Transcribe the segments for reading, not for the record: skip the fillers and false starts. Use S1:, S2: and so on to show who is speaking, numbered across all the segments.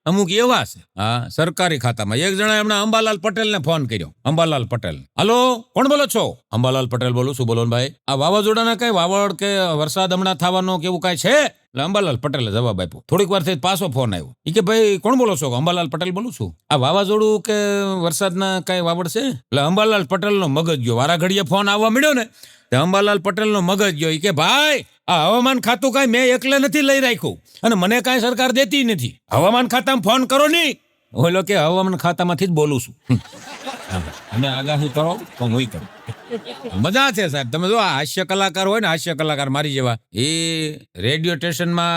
S1: અમુક એવા છે હા સરકારી ખાતામાં. એક જણા એમણે અંબાલાલ પટેલને ફોન કર્યો. અંબાલાલ પટેલ, હલો કોણ બોલો છો? અંબાલાલ પટેલ બોલું. શું બોલો ભાઈ? આ વાવાઝોડાના કઈ વાવડ કે વરસાદ હમણાં થવાનો કે એવું કઈ છે? એટલે અંબાલાલ પટેલે જવાબ આપ્યો. થોડીક વાર થઈ પાછો ફોન આવ્યો. એ કે ભાઈ કોણ બોલો છો? અંબાલાલ પટેલ બોલું છું. આ વાવાઝોડું કે વરસાદના કઈ વાવડ છે? એટલે અંબાલાલ પટેલનો મગજ ગયો. વારા ઘડીએ ફોન આવવા મળ્યો ને અંબાલાલ પટેલનો મગજ ગયો. કે ભાઈ આ હવામાન ખાતું કઈ મેં એકલે નથી લઈ રાખ્યું અને મને કઈ સરકાર દેતી નથી. હવામાન ખાતામાં ફોન કરો નહીં. ઓલો કે હવામાન ખાતામાંથી જ બોલું છું. અને આગાહી કરો તો હું કરું. મજા છે સાહેબ. તમે જો હાસ્ય કલાકાર હોય ને, હાસ્ય કલાકાર મારી જેવા, એ રેડિયો સ્ટેશનમાં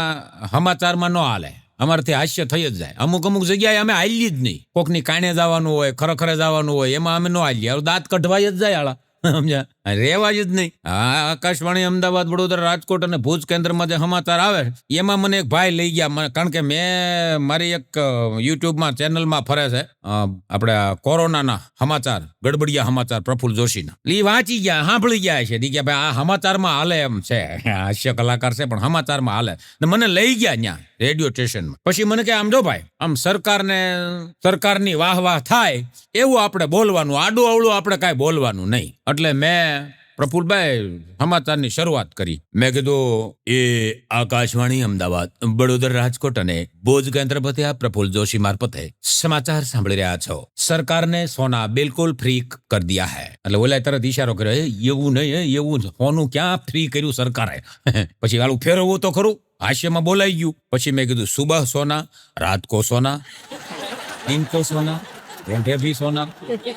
S1: સમાચારમાં ન હાલે. અમારથી હાસ્ય થઈ જ જાય. અમુક જગ્યાએ અમે હાલી જ નહીં. કોકની કાણે જવાનું હોય, ખરેખરે જવાનું હોય, એમાં અમે ન હાલીએ. દાંત કઢવાઈ જ જાય આળા. સમજ્યા? રેવા જ નહીં. હા, આકાશવાણી અમદાવાદ, વડોદરા, રાજકોટ અને ભુજ કેન્દ્રમાં જે સમાચાર આવે એમાં મને એક ભાઈ લઈ ગયા. કારણ કે મેં મારી એક યુટ્યુબમાં ચેનલમાં ફરે છે આપણે કોરોનાના સમાચાર, ગડબડિયા સમાચાર પ્રફુલ જોશીના. એ વાંચી ગયા, સાંભળી ગયા છે કે ભાઈ આ સમાચારમાં હાલે એમ છે. હાસ્ય કલાકાર છે પણ સમાચારમાં હાલે. મને લઈ ગયા ત્યાં રેડિયો સ્ટેશનમાં. પછી મને કે આમ જો ભાઈ, આમ સરકારની વાહ થાય એવું આપણે બોલવાનું, આડું અવળું આપણે કાંઈ બોલવાનું નહીં. એટલે મેં પ્રફુલભાઈ સમાચારની શરૂઆત કરી. મેં કીધું એ આકાશવાણી અમદાવાદ, વડોદરા, રાજકોટ અને ભુજ કેન્દ્ર પરથી આ પ્રફુલ જોશી મારફતે સમાચાર સાંભળી રહ્યા છો. સરકારને સોના બિલકુલ ફ્રી કર દિયા હૈ. એટલે ઓલા તરત ઈશારો કર્યો, એવું નહીં, એવું સોનું ક્યાં ફ્રી કર્યું સરકારે? પછી વાળું ફેરવવું તો ખરું. હાસ્યમાં બોલાઈ ગયું. પછી મેં કીધું સુબહ સોના, રાત કો સોના, दिन को सोना, रोटे भी सोना,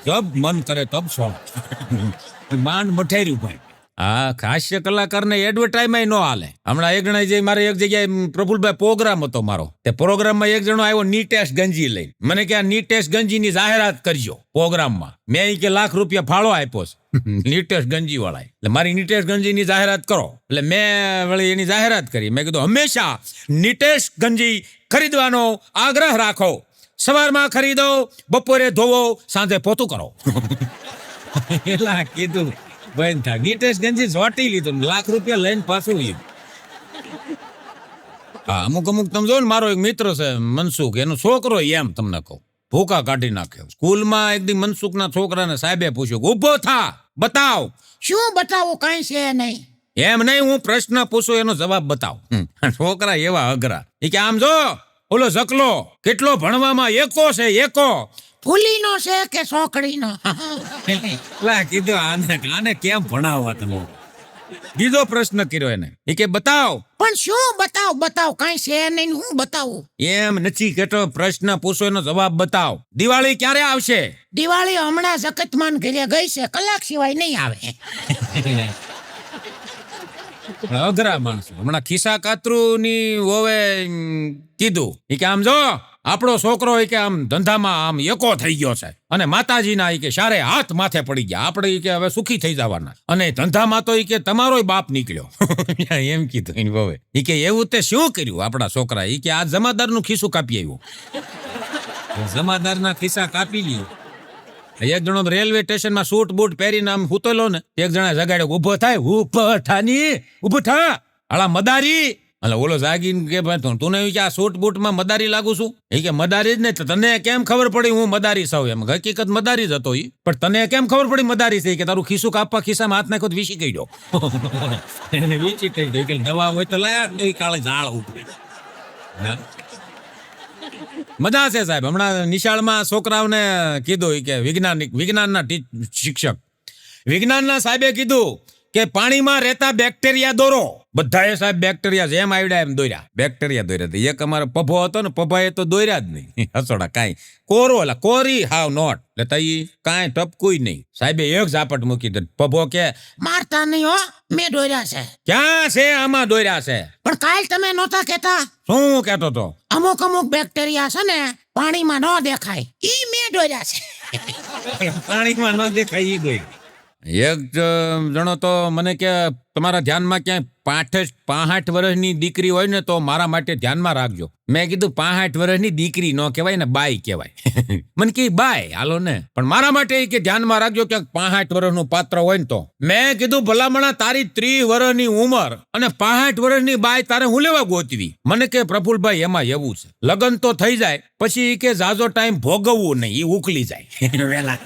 S1: जब मन करे तब सोना. માંડ મઠેર્યું ભાઈ. હા, હાસ્ય કલાકારને એડવર્ટાઈઝમાં ન હાલે. હમણાં એક જણા જે મારે એક જગ્યાએ પ્રફુલભાઈ પ્રોગ્રામ હતો મારો, તે પ્રોગ્રામમાં એક જણો આવ્યો નીટેશ ગંજી લઈને. મને કે આ નીટેશ ગંજીની જાહેરાત કરજો પ્રોગ્રામમાં. મેં કે ₹1,00,000 ફાળો આપ્યો છે નીટેશ ગંજી વાળા. એટલે મારી નીટેશ ગંજીની જાહેરાત કરો. એટલે મેં વળી એની જાહેરાત કરી. મેં કીધું હંમેશા નીટેશ ગંજી ખરીદવાનો આગ્રહ રાખો. સવારમાં ખરીદો, બપોરે ધોવો, સાંજે પોતું કરો. એટલા કીધું ભાઈ. નીટેશ ગંજી જોટી લીધું, ₹1,00,000 લઈને પાછું લીધું. હા, અમુક તમે જો ને, મારો એક મિત્ર છે મનસુખ, એનો છોકરો એમ તમને કહું ભૂકા કાઢી નાખ્યો. સ્કૂલમાં એક દી મનસુખના છોકરાને સાહેબે પૂછ્યું, ઉભો થા, બતાવ.
S2: શું બતાવો? કઈ છે નહીં.
S1: એમ નહીં, હું પ્રશ્ન પૂછું એનો જવાબ બતાવ. છોકરા એવા અઘરા. એ કે આમ જો ઓલો ઝકલો કેટલો ભણવામાં એકો છે, એકો.
S2: ફૂલીનો છે કે સોકડીનો?
S1: કીધું આને કેમ ભણાવવા તમે? બીજો પ્રશ્ન કર્યો એને. એ કે બતાવ.
S2: પણ શું બતાવ? કઈ છે નહીં, હું બતાવું?
S1: એમ નથી કેતો, પ્રશ્ન પૂછો એનો જવાબ બતાવ. દિવાળી ક્યારે આવશે?
S2: દિવાળી હમણાં જકતમાન ઘરે ગઈ છે, કલાક સિવાય નહીં આવે.
S1: અઘરા માણસો. હમણાં ખિસ્સા કાતરુની વોવે કીધું કે આમ જો આપણો છોકરો કે આમ ધંધામાં આમ એકો થઈ ગયો છે અને માતાજીના કે સારે હાથ માથે પડી ગયા. આપણે કે હવે સુખી થઈ જવાના અને ધંધામાં તો કે તમારોય બાપ નીકળ્યો. એમ કીધું એની વોવે. કે એવું તે શું કર્યું આપણા છોકરા? કે આ જમાદારનું ખિસ્સું કાપી આવ્યું. જમાદારના ખિસ્સા કાપી લ્યો. એક જણો રેલવે સ્ટેશનમાં સૂટ બૂટ પહેરીને આમ સૂતેલો ને, એક જણા જગાડ્યો, ઉભો થાય, ઉભો થા, આલા મદારી. એટલે ઓલો જાગીને કે ભાઈ તું ને કે આ સૂટ બૂટમાં મદારી લાગુ છું? એ કે મદારી જ નહીં. તને કેમ ખબર પડી હું મદારી છું? એમ હકીકત મદારી જ હતો. પણ તને કેમ ખબર પડી મદારી છે? કે તારું ખિસ્સું કાપવા ખિસ્સામાં હાથ નાખ્યો વીસી ગયો. એને વીસી થઈ ગયો. કે દવા હોય તો લાયા, કાળે ઝાડ ઉપડી. મજા છે સાહેબ. હમણાં નિશાળમાં છોકરાઓને કીધું કે વિજ્ઞાનના શિક્ષક વિજ્ઞાનના સાહેબે કીધું કે પાણીમાં રહેતા બેક્ટેરિયા દોરો. બધાએ સાહેબ બેક્ટેરિયા જેમ આવડ્યા એમ દોર્યા. બેક્ટેરિયા દોર્યા. એક અમારો પભો હતો ને, પભાએ તો દોર્યા જ નહીં. હસોડા કાંઈ કોરો, એટલે કોરી હાવ નોટ. એટલે તઈ કાંઈ ટપકું નહીં. સાહેબે એક ઝાપટ મૂકી દે. પભો કે
S2: મારતા નહીં હો, મેં દોર્યા છે.
S1: ક્યાં છે આમાં દોર્યા છે?
S2: પણ કાલ તમે નહોતા કેતા?
S1: શું કેતો તો?
S2: અમુક બેક્ટેરિયા છે ને પાણીમાં ન દેખાય, ઈ મેં દોર્યા છે.
S1: પાણીમાં ન દેખાય ઈ દોર્યા. એક જણો તો મને કે તમારા ધ્યાનમાં ક્યાંય પાંસઠ વર્ષની દીકરી હોય ને તો મારા માટે ધ્યાનમાં રાખજો. મેં કીધું 65 વર્ષની દીકરી ન કહેવાય ને બાઈ કહેવાય. મને કે બાઈ હાલો ને, પણ મારા માટે ઈ કે ધ્યાનમાં રાખજો કે 65 વર્ષનું પાત્ર હોય ને તો. મેં કીધું ભલામણા તારી 30 વર્ષની ઉંમર અને 65 વર્ષની બાઈ તારે હું લેવા ગોતવી? મને કે પ્રફુલભાઈ એમાં એવું છે, લગ્ન તો થઈ જાય પછી ઈ કે ઝાઝો ટાઈમ ભોગવવું નહીં, ઈ ઉકલી જાય વેલા.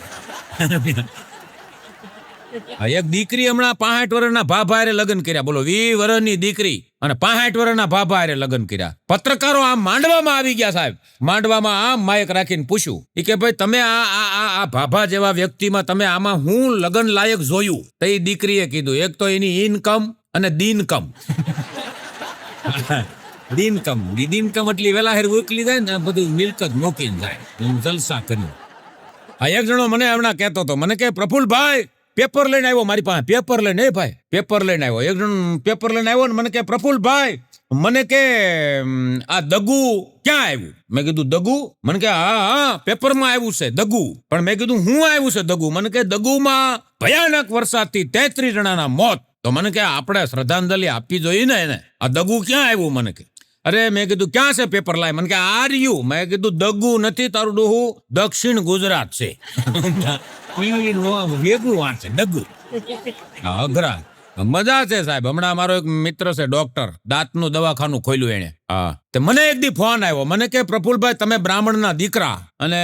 S1: એક દીકરી હમણાં 65 વર્ષના ભાભા હારે લગ્ન કર્યા. બોલો, 20 વર્ષની દીકરી અને 65 વર્ષના ભાભા હારે લગ્ન કર્યા. પત્રકારો આમ માંડવામાં આવી ગયા સાહેબ. માંડવામાં આમ માઇક રાખીને પૂછ્યું ઈ કે ભાઈ તમે આ ભાભા જેવા વ્યક્તિમાં તમે આમાં હું લગ્ન લાયક જોયું? તો એ દીકરીએ કીધું એક તો એની ઇનકમ અને દિનકમ. દિનકમ એટલી વેલા હેર ઉકલી જાય ને બધું મિલકત મૂકીને જાય, જલસા કર્યું. આ એક જણો મને હમણાં કહેતો હતો, મને કે પ્રફુલભાઈ પેપર લઈને આવ્યો મારી પાસે, પેપર લઈને ભાઈ પેપર લઈને આવ્યો. એક જણ પેપર લઈને આવ્યો ને મને કે પ્રફુલભાઈ મને કે આ દગુ ક્યાં આવ્યું? મેં કીધું દગુ? મને કે હા પેપરમાં આવ્યું છે દગુ. પણ મેં કીધું હું આવ્યું છે દગુ? મને કે દગુમાં ભયાનક વરસાદથી 33 જણાના મોત. તો મને કે આપણે શ્રદ્ધાંજલિ આપવી જોઈએ ને એને, આ દગુ ક્યાં આવ્યું? મને કે અરે મેં કીધું ક્યાં છે પેપર લાય? મને કે આર્યું. મેં કીધું દગુ નથી તારું ડોહું, દક્ષિણ ગુજરાત છે. વેગું વાંચે ડગુ. અઘરા મજા છે સાહેબ. હમણાં અમારો એક મિત્ર છે ડોક્ટર, દાંતનું દવાખાનું ખોલ્યું એને. હા, તે મને એક દી ફોન આવ્યો. મને કે પ્રફુલભાઈ તમે બ્રાહ્મણના દીકરા અને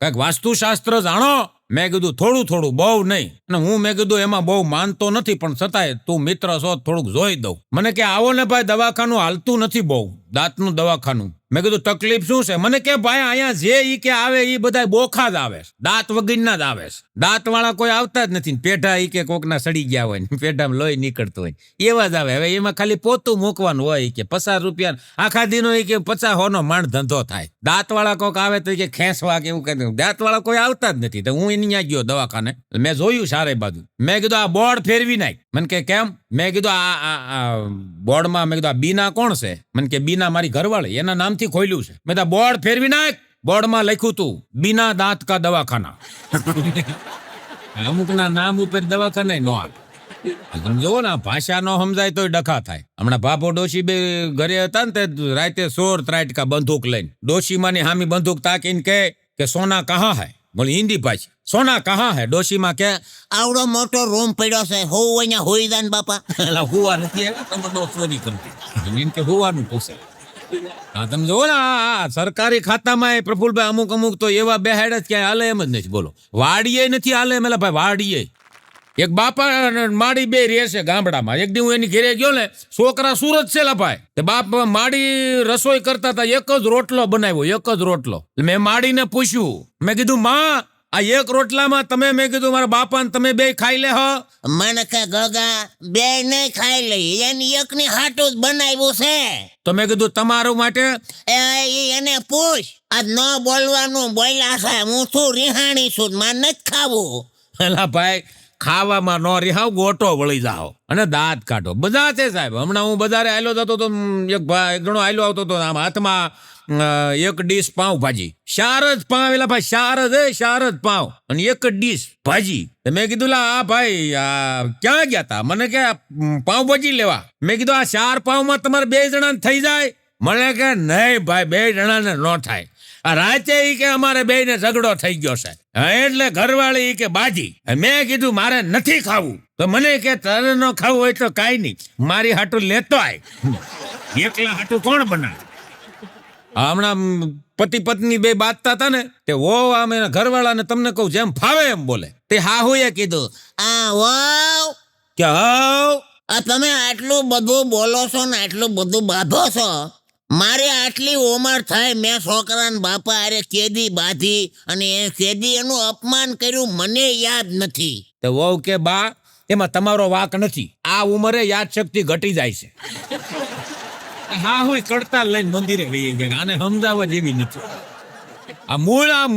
S1: કઈક વાસ્તુશાસ્ત્ર જાણો? મેં કીધું થોડું બહુ નહીં. અને હું મેં કીધું એમાં બહુ માનતો નથી, પણ છતાંય તું મિત્ર છો થોડુંક જોઈ દઉં. મને કે આવો ને ભાઈ, દવાખાનું હાલતું નથી બહુ, દાંતનું દવાખાનું. મેં કીધું તકલીફ શું છે? મને કે ભાઈ અહીંયા જે ઈ કે આવે ઈ બધા બોખા જ આવે, દાંત વગરના જ આવે. દાંત વાળા કોઈ આવતા જ નથી. પેઢા ઈ કે કોકના સડી ગયા હોય ને પેઢામાં લોહી નીકળતું હોય એવા જ આવે. હવે એમાં ખાલી પોતું મૂકવાનું હોય કે 50 રૂપિયા આખા દિનો ઈ કે 50 નો માંડ ધંધો થાય. દાંત વાળા કોક આવે તો કે ખેંચવા કે એવું કઈ, દાંત વાળા કોઈ આવતા જ નથી. તો હું એની ત્યાં ગયો દવાખાને, મેં જોયું સારે બાજુ. મેં કીધું આ બોર્ડ ફેરવી નાખ. મને કે કેમ? મેં કીધું આ બોર્ડમાં મેં કીધું આ બીના કોણ છે? મને કે બીના મારી ઘરવાળી, એના નામથી ખોલ્યું છે. મેં બોર્ડ ફેરવી નાખ. બોર્ડમાં લખ્યું તું બીના દાંત કા દવાખાના. અમુકના નામ ઉપર દવાખાના નો આવે. તમે જોવો ને, ભાષા નો સમજાય તો ડખા થાય. હમણાં ભાભો ડોશી બે ઘરે હતા ને તે રાતે 16 ત્રાટકા બંદૂક લઈને ડોશીમાની હામી બંદૂક તાકીને કે સોના કહાં હૈ? બોલી હિન્દી ભાષા, સોના કહાં હૈ? ડોશીમાં કે
S2: આવડો મોટો રૂમ પડ્યો છે, હોવ અહીંયા હોઈ જાય ને બાપા.
S1: એટલે હુવા નથી તમે ચોરી કરતી કે હુવાનું પૂછે. હા, તમે જોવો ને આ સરકારી ખાતામાં પ્રફુલભાઈ અમુક તો એવા બેહાડ જ ક્યાંય હાલે એમ જ નથી. બોલો, વાડીએ નથી હાલે મેલા ભાઈ. વાડીએ એક બાપા માડી બે રહે છે ગામડામાં. એક દી હું એની ઘેરે ગયો ને, છોકરા સુરત છે લા ભાઈ. તે બાપ માડી રસોઈ કરતા હતા, એક જ રોટલો બનાવ્યો, એક જ રોટલો. મેં માડીને પૂછ્યું, મેં કીધું માં આ એક રોટલામાં તમે, મેં કીધું મારા બાપા તમે બે ખાઈ લે હો?
S2: મને કે ગગા બે નહીં ખાઈ લઈ, એની એકની હાટું જ બનાવ્યું છે.
S1: તો મેં કીધું તમારું માટે
S2: એને પૂછ. આજ ન બોલવાનું બોલ્યા છે, હું શું રિહાણી છું, મારે નથી ખાવું.
S1: એલા ભાઈ ખાવામાં નો રિહાવ, ગોટો વળી જાઓ અને દાંત કાઢો. બધા છે સાહેબ. હમણાં હું બજારે આયલો જતો તો એક જણો આયલો આવતો હતો, આમ હાથમાં એક ડીશ પાઉં ભાજી, 4 જ પાઉં. એલા ભાઈ 4 જ પાઉં અને એક જ ડીશ ભાજી. મેં કીધું લા આ ભાઈ આ ક્યાં ગયા તા? મને કે પાઉં ભાજી લેવા. મેં કીધું આ 4 પાઉંમાં તમારે 2 જણા થઈ જાય? મને કે નહીં ભાઈ 2 જણાને ન થાય. આ રાતે ઈ કે અમારે બેયને ઝઘડો થઈ ગયો છે, એટલે ઘરવાળી ઈ કે બાજી. મેં કીધું મારે નથી ખાવું. તો મને કે તારે ન ખાવું હોય તો કાંઈ નહીં, મારી હાટું લેતો આય. એકલા હાટું કોણ બનાવે? હમણાં પતિ પત્ની બે બાતતા હતા ને, તે વો આમ એના ઘરવાળાને તમને કહું જેમ ફાવે એમ બોલે. તે હાહુએ કીધું
S2: આ વાવ
S1: કે હાવ
S2: આ તમે આટલું બધું બોલો છો ને આટલું બધું બાંધો છો. મારે આટલી ઉંમર થાય, મેં છોકરાના બાપા અરે કેદી બાંધી અને એ કેદી એનું અપમાન કર્યું મને યાદ નથી.
S1: તો વહુ કે બા એમાં તમારો વાંક નથી, આ ઉંમરે યાદ શક્તિ ઘટી જાય છે. હા હું કડતા લઈને મંદિરે વહી ગયા, આને સમજાવવા જેવી નથી. આ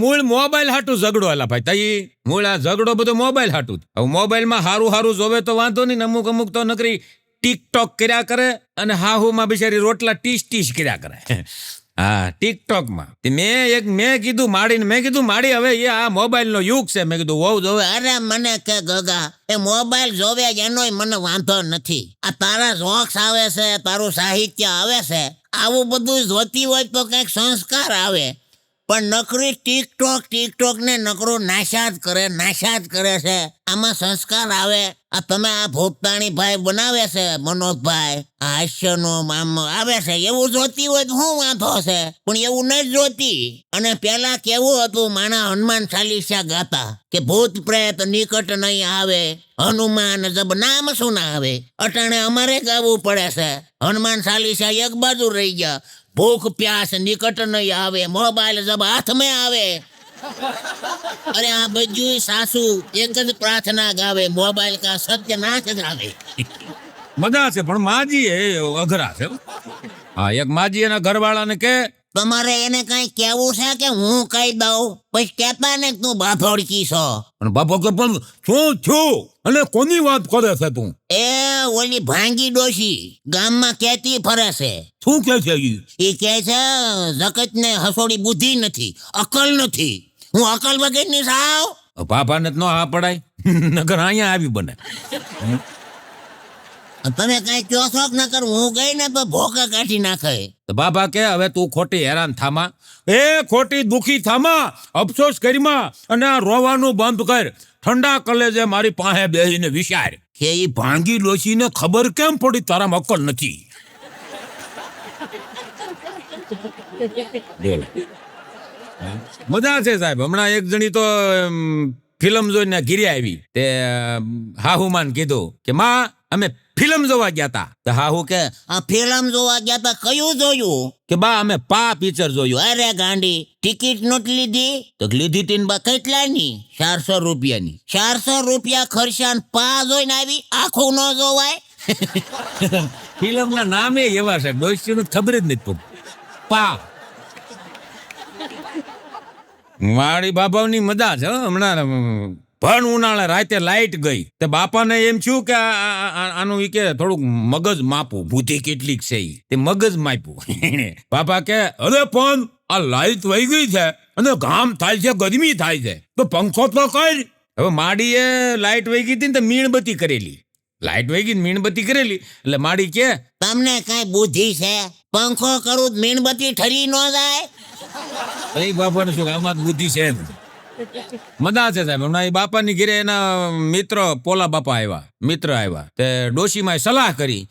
S1: મૂળ મોબાઈલ હાટું ઝઘડો. એલા ભાઈ તઈ મૂળ આ ઝઘડો બધો મોબાઈલ હાટું. હવે મોબાઈલમાં હારું જોવે તો વાંધો નહીં, અમુક તો નકરી ટિકટોક કર્યા કરે અને હાહુમાં બિચારી રોટલા ટીસ કર્યા કરે. હા ટિકટોકમાં મેં કીધું માડી હવે એ આ મોબાઈલ નો યુગ છે. મેં કીધું વહુ જોવે.
S2: અરે મને કે ગગા એ મોબાઈલ જોવે એનોય મને વાંધો નથી. આ તારા જોક્સ આવે છે, તારું સાહિત્ય આવે છે, આવું બધું જોતી હોય તો કંઈક સંસ્કાર આવે. પણ નકરી ટિકટોક ને નકરું નાશાદ કરે છે. આમાં સંસ્કાર આવે? આ તમે આ ભોપતાણી ભાઈ બનાવે છે મનોજભાઈ, આ હાસ્યનું આમ આવે છે, એવું જોતી હોય તો શું વાંધો છે? પણ એવું નથી જોતી. અને પેલા કેવું હતું, માણા હનુમાન ચાલીસા ગાતા કે ભૂત પ્રેત નિકટ નહીં આવે, હનુમાન જબ નામ શું ના આવે. અટાણે અમારે ગાવું પડે છે હનુમાન ચાલીસા એક બાજુ રહી ગયા, ભૂખ પ્યાસ નિકટ નહીં આવે, મોબાઈલ જબ હાથમાં આવે. અરે આ બધું સાસુ એક જ પ્રાર્થના ગાવે, મોબાઈલ કા સત્યનાશ જ આવે.
S1: મજા છે પણ માજી એ અઘરા છે. હા એક માજી એના ઘરવાળાને કે
S2: તમારે એને કઈ કેવું છે કે હું કહી દઉં? પછી કેતા ને તું બાફોડકી છો.
S1: પણ બાપો કે પણ શું છું અને કોની વાત કરે છે તું?
S2: એ ઓલી ભાંગી ડોશી ગામમાં કેતી ફરે છે.
S1: શું કે છે ઈ?
S2: એ કહે છે જગત ને હસોડી બુદ્ધિ નથી, અકલ નથી. હું અકલ વગરની સાવ.
S1: બાપાને જ ન હા પડાય નગર અહીંયા આવી બને.
S2: તમે કઈ કહો છો કે નકર હું ગઈ ને તો ભોકા કાઢી નાખે.
S1: તો બાબા કે હવે તું ખોટી હેરાન થામા, ખોટી દુખી થામા, અફસોસ કરીમાં અને આ રોવાનું બંધ કર. ઠંડા કલેજે મારી પાસે બેસીને વિચાર કે ઈ ભાંગી લોચીને ખબર કેમ પડી તારામાં અક્કલ નથી. મજા છે સાહેબ. હમણાં એક જણી તો ફિલ્મ જોઈને ઘીરે આવી તે હાહુમાન કીધું કે માં અમે ફિલ્મ જોવા ગયા તા. તો હાહુ કે
S2: આ ફિલ્મ જોવા ગયા તા કયું જોયું?
S1: કે બા અમે પા પિક્ચર જોયું.
S2: અરે ગાંડી, ટિકિટ નોટ લીધી? તો લીધી તીન બા કેટલાની? 400 રૂપિયાની. 400 રૂપિયા ખર્ચાન પા જોઈને આવી, આખું ન જોવાય?
S1: ફિલ્મના નામે એવા છે, ડોશીનું ખબર જ નથી પડતી. પા મારી બાપાની મજા છે હમણાં. ભણ ઉનાળે રાતે લાઈટ ગઈ તે બાપાને એમ થયું કે આનું ઈ કે થોડુંક મગજ માપું, બુદ્ધિ કેટલીક છે ઈ. તે મગજ માપ્યું. બાપા કે અરે પણ આ લાઈટ વહી ગઈ છે અને ઘામ થાય છે, ગરમી થાય છે, તો પંખો તો કર. હવે માડીએ લાઈટ વહી ગઈ હતી ને તો મીણબત્તી કરેલી. લાઈટ વહી ગઈ મીણબત્તી કરેલી એટલે માડી કે
S2: તમને કઈ બુદ્ધિ છે? પંખો કરું મીણબત્તી ઠરી ન જાય?
S1: એ બાપાને શું આમાં બુદ્ધિ છે ને. મજા છે સાહેબ. હમણાં એ બાપાની ઘરે એના મિત્ર પોલા બાપા આવ્યા તે ડોશીમાં સલાહ કરી.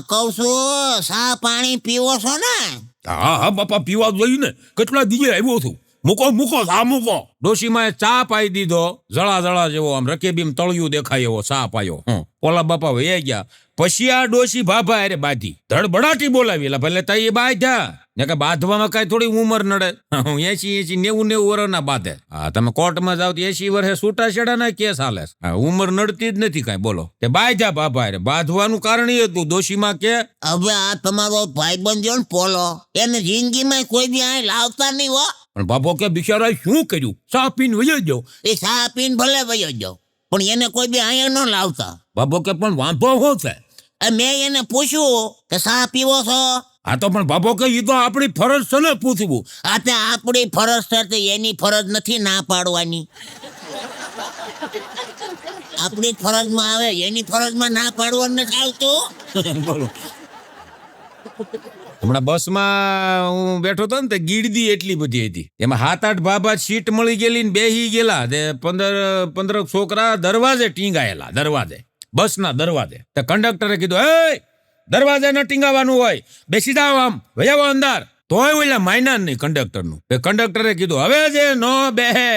S2: કહું છું સા પાણી પીવો છો ને?
S1: હા બાપા પીવા જોયું ને, કેટલા દીએ આવ્યો છું. મૂકો સા મૂકો. ડોશીમાં ચા પાઈ દીધો, જળા જેવો, આમ રકેબીમ તળિયું દેખાય એવો ચા પાયો. પોલા બાપા વહી ગયા. પછી આ ડોશી ભાભા અરે બાધી ધડબડાટી બોલાવી. એટલે ભલે તઈ બાધ્યા ને કે બાંધવામાં કઈ થોડી ઉંમર નડે. 80 90 વર્ષના બાંધે. હા તમે કોર્ટમાં જાવ તો 80 વર્ષે છૂટા છેડાના કેસ હાલે. ઉંમર નડતી જ નથી કઈ. બોલો તે બાધ્યા ભાભા અરે. બાંધવાનું કારણ એ હતું ડોશીમાં કે
S2: હવે આ તમારો ભાઈબંધ જો ને પોલો, એને જિંદગીમાં કોઈ દી આ લાવતા નહીં હો.
S1: પણ બાપો કે બિચારા શું કર્યું? ચા પીને વયો જાવ.
S2: એ ચા પીને ભલે વયો જાવ, પણ એને કોઈ દી અહીંયા ન લાવતા.
S1: બાપો કે પણ વાંધો શું છે?
S2: મેં એને પૂછ્યું કે ચા પીવો છો?
S1: હા તો પણ બાપો કે ઈ તો આપણી ફરજ છે ને પૂછવું.
S2: આ તે આપણી ફરજ છે તે એની ફરજ નથી ના પાડવાની. આપણી ફરજમાં આવે, એની ફરજમાં ના પાડવાનું નથી આવતું.
S1: બોલો. હમણાં બસમાં હું બેઠો હતો ને તે ગીરદી એટલી બધી હતી, એમાં 7-8 ભાભા સીટ મળી ગયેલી ને બેહી ગયેલા. તે 15 છોકરા દરવાજે ટીંગાયેલા, બસના દરવાજે. તે કંડક્ટરે કીધું એ દરવાજે ન ટીંગાવાનું હોય, બેસી જાવ આમ વયાવો અંદર. તોય ઓલા માયના નહીં કંડક્ટરનું. તે કંડક્ટરે કીધું હવે જે નો બેહે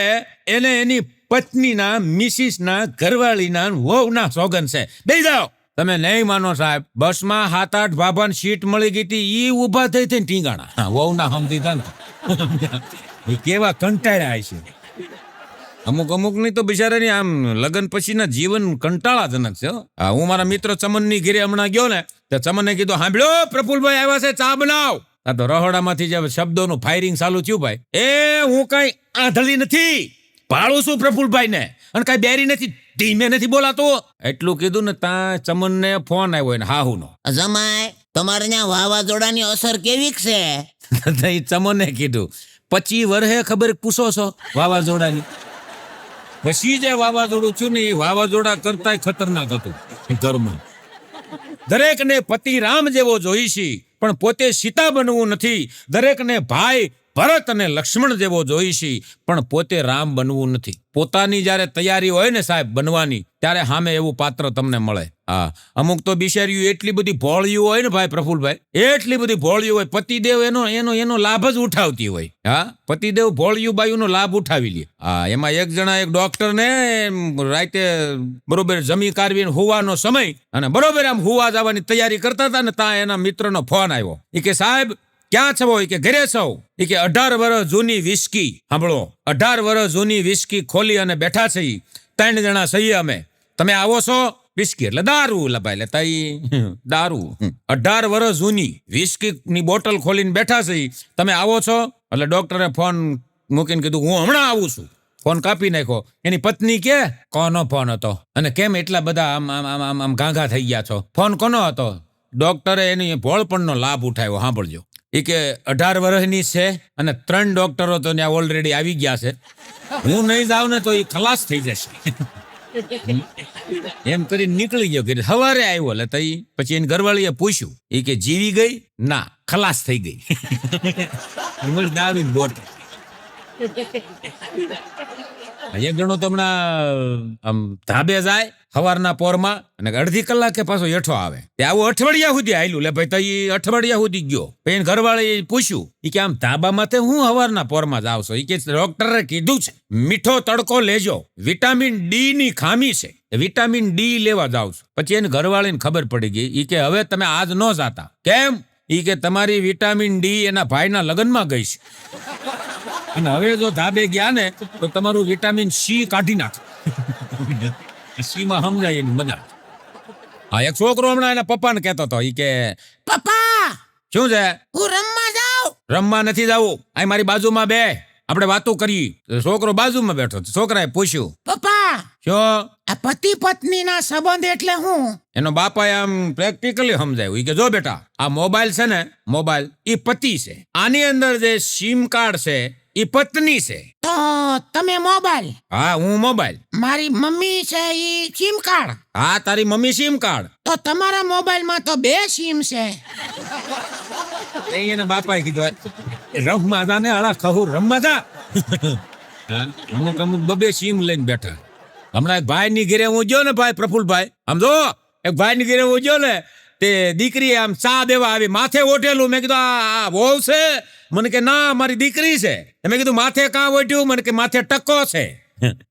S1: એને એની પત્નીના, મિસિસના, ઘરવાળીના, વહુના સોગન છે, બેસી જાઓ. તમે નહીં માનો સાહેબ, બસમાં 7-8 ભાભાની સીટ મળી ગઈ હતી, ઈ ઉભા થઈ થઈને ટીંગાણા. વહુના સમજી હતા ને કેવા કંટાળ્યા છે. અમુક ની તો બિચારાની આમ લગ્ન પછીના જીવન કંટાળાજનક છે. હું મારા મિત્ર ચમનની ઘરે હમણાં ગયો ને તો ચમનને કીધું સાંભળ્યો પ્રફુલભાઈ આવ્યા છે, ચા બનાવ. આ તો રહોડામાંથી જે શબ્દોનું ફાયરિંગ ચાલુ થયું ભાઈ. હું કઈ આંધળી નથી, ભાળું છું પ્રફુલભાઈ ને, અને કઈ બેરી નથી, ધીમે નથી બોલાતો. એટલું કીધું ને ત્યાં ચમનને ફોન આવ્યો ને હાહુનો.
S2: જમાય તમારે ત્યાં વાવાઝોડાની અસર કેવી છે?
S1: એ ચમોને કીધું 25 વર્ષે ખબર પૂછો છો વાવાઝોડાની. પછી જે વાવાઝોડું છું ને એ વાવાઝોડા કરતા ખતરનાક હતું ઘરમાં. દરેકને પતિ રામ જેવો જોઈશી પણ પોતે સીતા બનવું નથી. દરેકને ભાઈ ભરત અને લક્ષ્મણ જેવો જોઈશી પણ પોતે રામ બનવું નથી. પોતાની જ્યારે તૈયારી હોય ને સાહેબ બનવાની ત્યારે સામે એવું પાત્ર તમને મળે. હા, અમુક તો બિચાર્યું એટલી બધી ભોળિયું હોય ને ભાઈ પ્રફુલભાઈ, એટલી બધી ભોળિયું હોય, પતિદેવ એનો લાભ જ ઉઠાવતી હોય. હા, પતિદેવ ભોળિયું બાયુનો લાભ ઉઠાવી લે. હા, એમાં એક જણા એક ડોક્ટરને રાતે બરોબર જમી કારવીને હુવાનો સમય અને બરોબર આમ હુવા જવાની તૈયારી કરતા હતા ને ત્યાં એના મિત્રનો ફોન આવ્યો. એ કે સાહેબ ક્યાં છો? કે ઘરે છો. એ કે 18 વર્ષ જૂની વિસ્કી, સાંભળો, 18 વર્ષ જૂની વિસ્કી ખોલી અને બેઠા છે. 3 જણા સહી અમે, તમે આવો છો? વિસ્કી એટલે દારૂ લપાય લેતા દારૂ. 18 વર્ષ જૂની વિસ્કી ની બોટલ ખોલીને બેઠા છે, તમે આવો છો? એટલે ડોક્ટરે ફોન મૂકીને કીધું હું હમણાં આવું છું. ફોન કાપી નાખ્યો. એની પત્ની કે કોનો ફોન હતો અને કેમ એટલા બધા આમ ગાંગા થઈ ગયા છો? ફોન કોનો હતો? ડોક્ટરે એની ભોળપણનો લાભ ઉઠાવ્યો. સાંભળજો. એ કે 18 વર્ષની છે અને 3 ડોક્ટરો તો ત્યાં ઓલરેડી આવી ગયા છે. હું નહીં જાઉં ને તો એ ખલાસ થઈ જશે. એમ કરીને નીકળી ગયો. કે સવારે આવ્યો એટલે તઈ પછી એની ઘરવાળીએ પૂછ્યું. એ કે જીવી ગઈ? ના, ખલાસ થઈ ગઈ. દારૂ બોટલ. એક જણો તો હમણાં આમ ધાબે જાય સવારના પોરમાં અને અડધી કલાકે પાછો હેઠો આવે. તે આવું અઠવાડિયા સુધી આયલું લે ભાઈ. તો એ અઠવાડિયા સુધી ગયો. પછી એને ઘરવાળાએ પૂછ્યું. એ કે આમ ધાબામાં તે હું સવારના પોરમાં જ આવશો? એ કે ડોક્ટરે કીધું છે મીઠો તડકો લેજો, વિટામિન ડી ની ખામી છે, વિટામિન ડી લેવા જાવ છું. પછી એને ઘરવાળીને ખબર પડી ગઈ. એ કે હવે તમે આજ ન જાતા. કેમ? એ કે તમારી વિટામિન ડી એના ભાઈના લગ્નમાં ગઈ છે અને હવે જો ધાબે ગયા ને તો તમારું વિટામિન સી કાઢી નાખે. સી માં સમજાય એની મજા. હા, એક છોકરો હમણાં એના પપ્પાને કહેતો હતો. એ કે પપ્પા શું છે? હું રમવા જાઉં. રમવા નથી જાવું, આ મારી બાજુમાં બે, આપણે વાતો કરી. છોકરો બાજુમાં બેઠો. છોકરાએ પૂછ્યું પપ્પા શું આ પતિ પત્ની ના સંબંધ એટલે હું? એનો બાપાએ આમ પ્રેક્ટિકલી સમજાયું. એ કે જો બેટા, આ મોબાઈલ છે ને, મોબાઈલ એ પતિ છે, આની અંદર જે સિમ કાર્ડ છે એ પત્ની છે. તો તમે મોબાઈલ? હા, હું મોબાઈલ. મારી મમ્મી છે એ સિમ કાર્ડ? હા, તારી મમ્મી સિમ કાર્ડ. તો તમારા મોબાઈલમાં તો 2 સિમ છે. એના બાપાએ કીધું રમવા જા ને, આળા ખહુર રમવા જા. અમુક 2 સિમ લઈને બેઠા. હમણાં એક ભાઈ ની ઘરે હું ગયો ને ભાઈ પ્રફુલભાઈ, આમ જો એક ભાઈ ની ઘરે હું ગયો ને, તે દીકરી આમ ચા દેવા આવી, માથે ઓઢેલું. મેં કીધું આ વહુ છે? મને કે ના, મારી દીકરી છે. મેં કીધું માથે કાં ઓઢ્યું? મને કે માથે ટકો છે.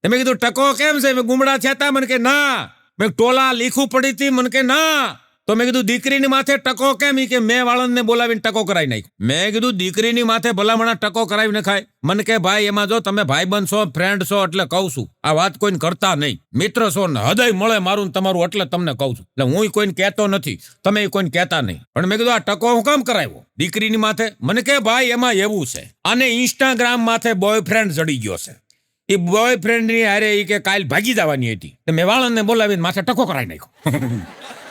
S1: મેં કીધું ટકો કેમ છે? મેં ગુમડા થયા. મને કે ના. મેં ટોલા લીખું પડી હતી. મને કે ના. તો મેં કીધું દીકરીની માથે ટકો કેમ? કે મેં વાળંદને બોલાવીને ટકો કરાવી નાખ્યો. મેં કીધું દીકરીની માથે ભલામણા ટકો કરાવી નખાય? મને કે ભાઈ એમાં જો તમે ભાઈબંધ છો, ફ્રેન્ડ છો એટલે કહું છું, આ વાત કોઈને કરતા નહીં. મિત્ર છો ને હૃદય મળે મારું ને તમારું એટલે તમને કહું છું. એટલે હું કોઈને કહેતો નથી, તમે કોઈને કહેતા નહીં. પણ મેં કીધું આ ટકો હું કામ કરાવ્યો દીકરીની માથે? મને કે ભાઈ એમાં એવું છે, આને ઇન્સ્ટાગ્રામ માથે બોયફ્રેન્ડ જડી ગયો છે. એ બોયફ્રેન્ડ ની હારે એ કે કાલ ભાગી જવાની હતી. મેં વાળંદને બોલાવીને માથે ટકો કરાવી નાખ્યો.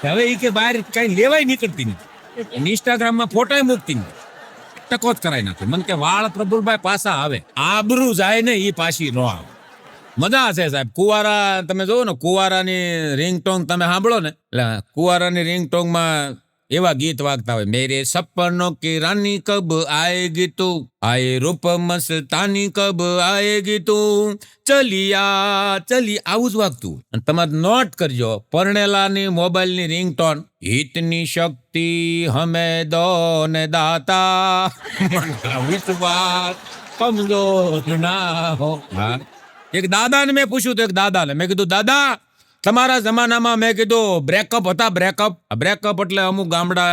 S1: હવે એ કે બહાર કઈ લેવાય નીકળતી નથી, ઇન્સ્ટાગ્રામમાં ફોટા મૂકતી નથી, ટકો જ કરાવી નાખે. મને કે વાળ પ્રભુભાઈ પાછા આવે, આબરૂ જાય ને એ પાછી ન આવે. મજા છે સાહેબ. કુવારા તમે જોવો ને, કુવારાની રિંગટોન તમે સાંભળો ને, એટલે કુવારાની રિંગટોનમાં એવા ગીત વાગતા હોય, મેરે સપનો की रानी कब आएगी तू, आए रूप मस्तानी कब आएगी तू, ચલિયા ચલી, આવું જ વાગતું. અને તમારે નોટ કરજો, પરણેલાની મોબાઈલની રિંગટોન, હિતની શક્તિ હમે દો ને દાતા, વિશ્વાસ કમજોર ના હો. હા, એક દાદાને મેં પૂછ્યું તો, એક દાદાને મેં કીધું દાદા તમારા જમાનામાં, મેં કીધું બ્રેકઅપ હતા? બ્રેકઅપ એટલે અમુક ગામડા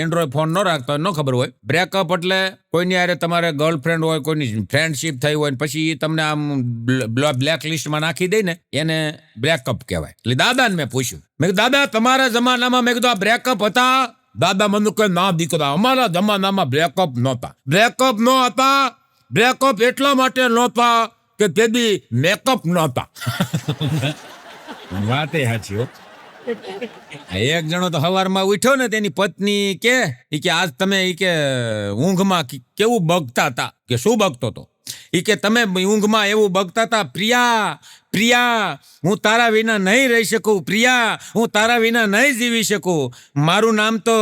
S1: એન્ડ્રોઈડ ફોન ન રાખતા ન ખબર હોય. બ્રેકઅપ એટલે કોઈની હારે તમારે ગર્લફ્રેન્ડ હોય, કોઈની ફ્રેન્ડશીપ થઈ હોય, પછી તમને આમ બ્લેક લિસ્ટમાં નાખી દે ને, એને બ્રેકઅપ કહેવાય. એટલે દાદાને મેં પૂછ્યું, મેં કીધું દાદા તમારા જમાનામાં, મેં કીધું આ બ્રેકઅપ હતા? દાદા મને કહે ના દીકરા, અમારા જમાનામાં બ્રેકઅપ નહોતા. બ્રેકઅપ ન હતા, બ્રેકઅપ એટલા માટે નહોતા કે તેદી મેકઅપ નહોતા. વાતે સાચી હો. એક જણો તો હવારમાં ઉઠ્યો ને તેની પત્ની કે આજ તમે કે ઊંઘમાં કેવું બગતા હતા કે શું બગતો હતો કે તમે ઊંઘમાં એવું બગતા હતા, પ્રિયા પ્રિયા હું તારા વિના નહીં રહી શકું, પ્રિયા હું તારા વિના નહીં જીવી શકું, મારું નામ તો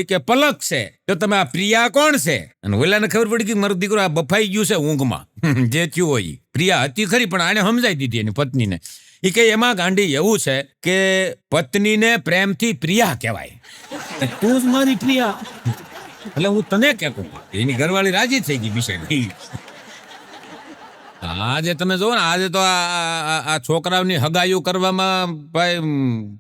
S1: કે પલક છે, તો તમે આ પ્રિયા કોણ છે? અને ઓલાને ખબર પડી કે મારું દીકરો આ બફાઈ ગયું છે ઊંઘમાં. જે થયું હોય પ્રિયા હતી ખરી પણ આને સમજાઈ દીધી એની પત્નીને. કે એમાં ગાંડી એવું છે કે પત્નીને પ્રેમથી પ્રિયા કહેવાય. તું જ મારી પ્રિયા એટલે હું તને કહેતો. એની ઘરવાળી રાજી થઈ ગઈ બિચારી. આજે તમે જોવો ને, આજે તો આ છોકરાઓની હગાઈઓ કરવામાં ભાઈ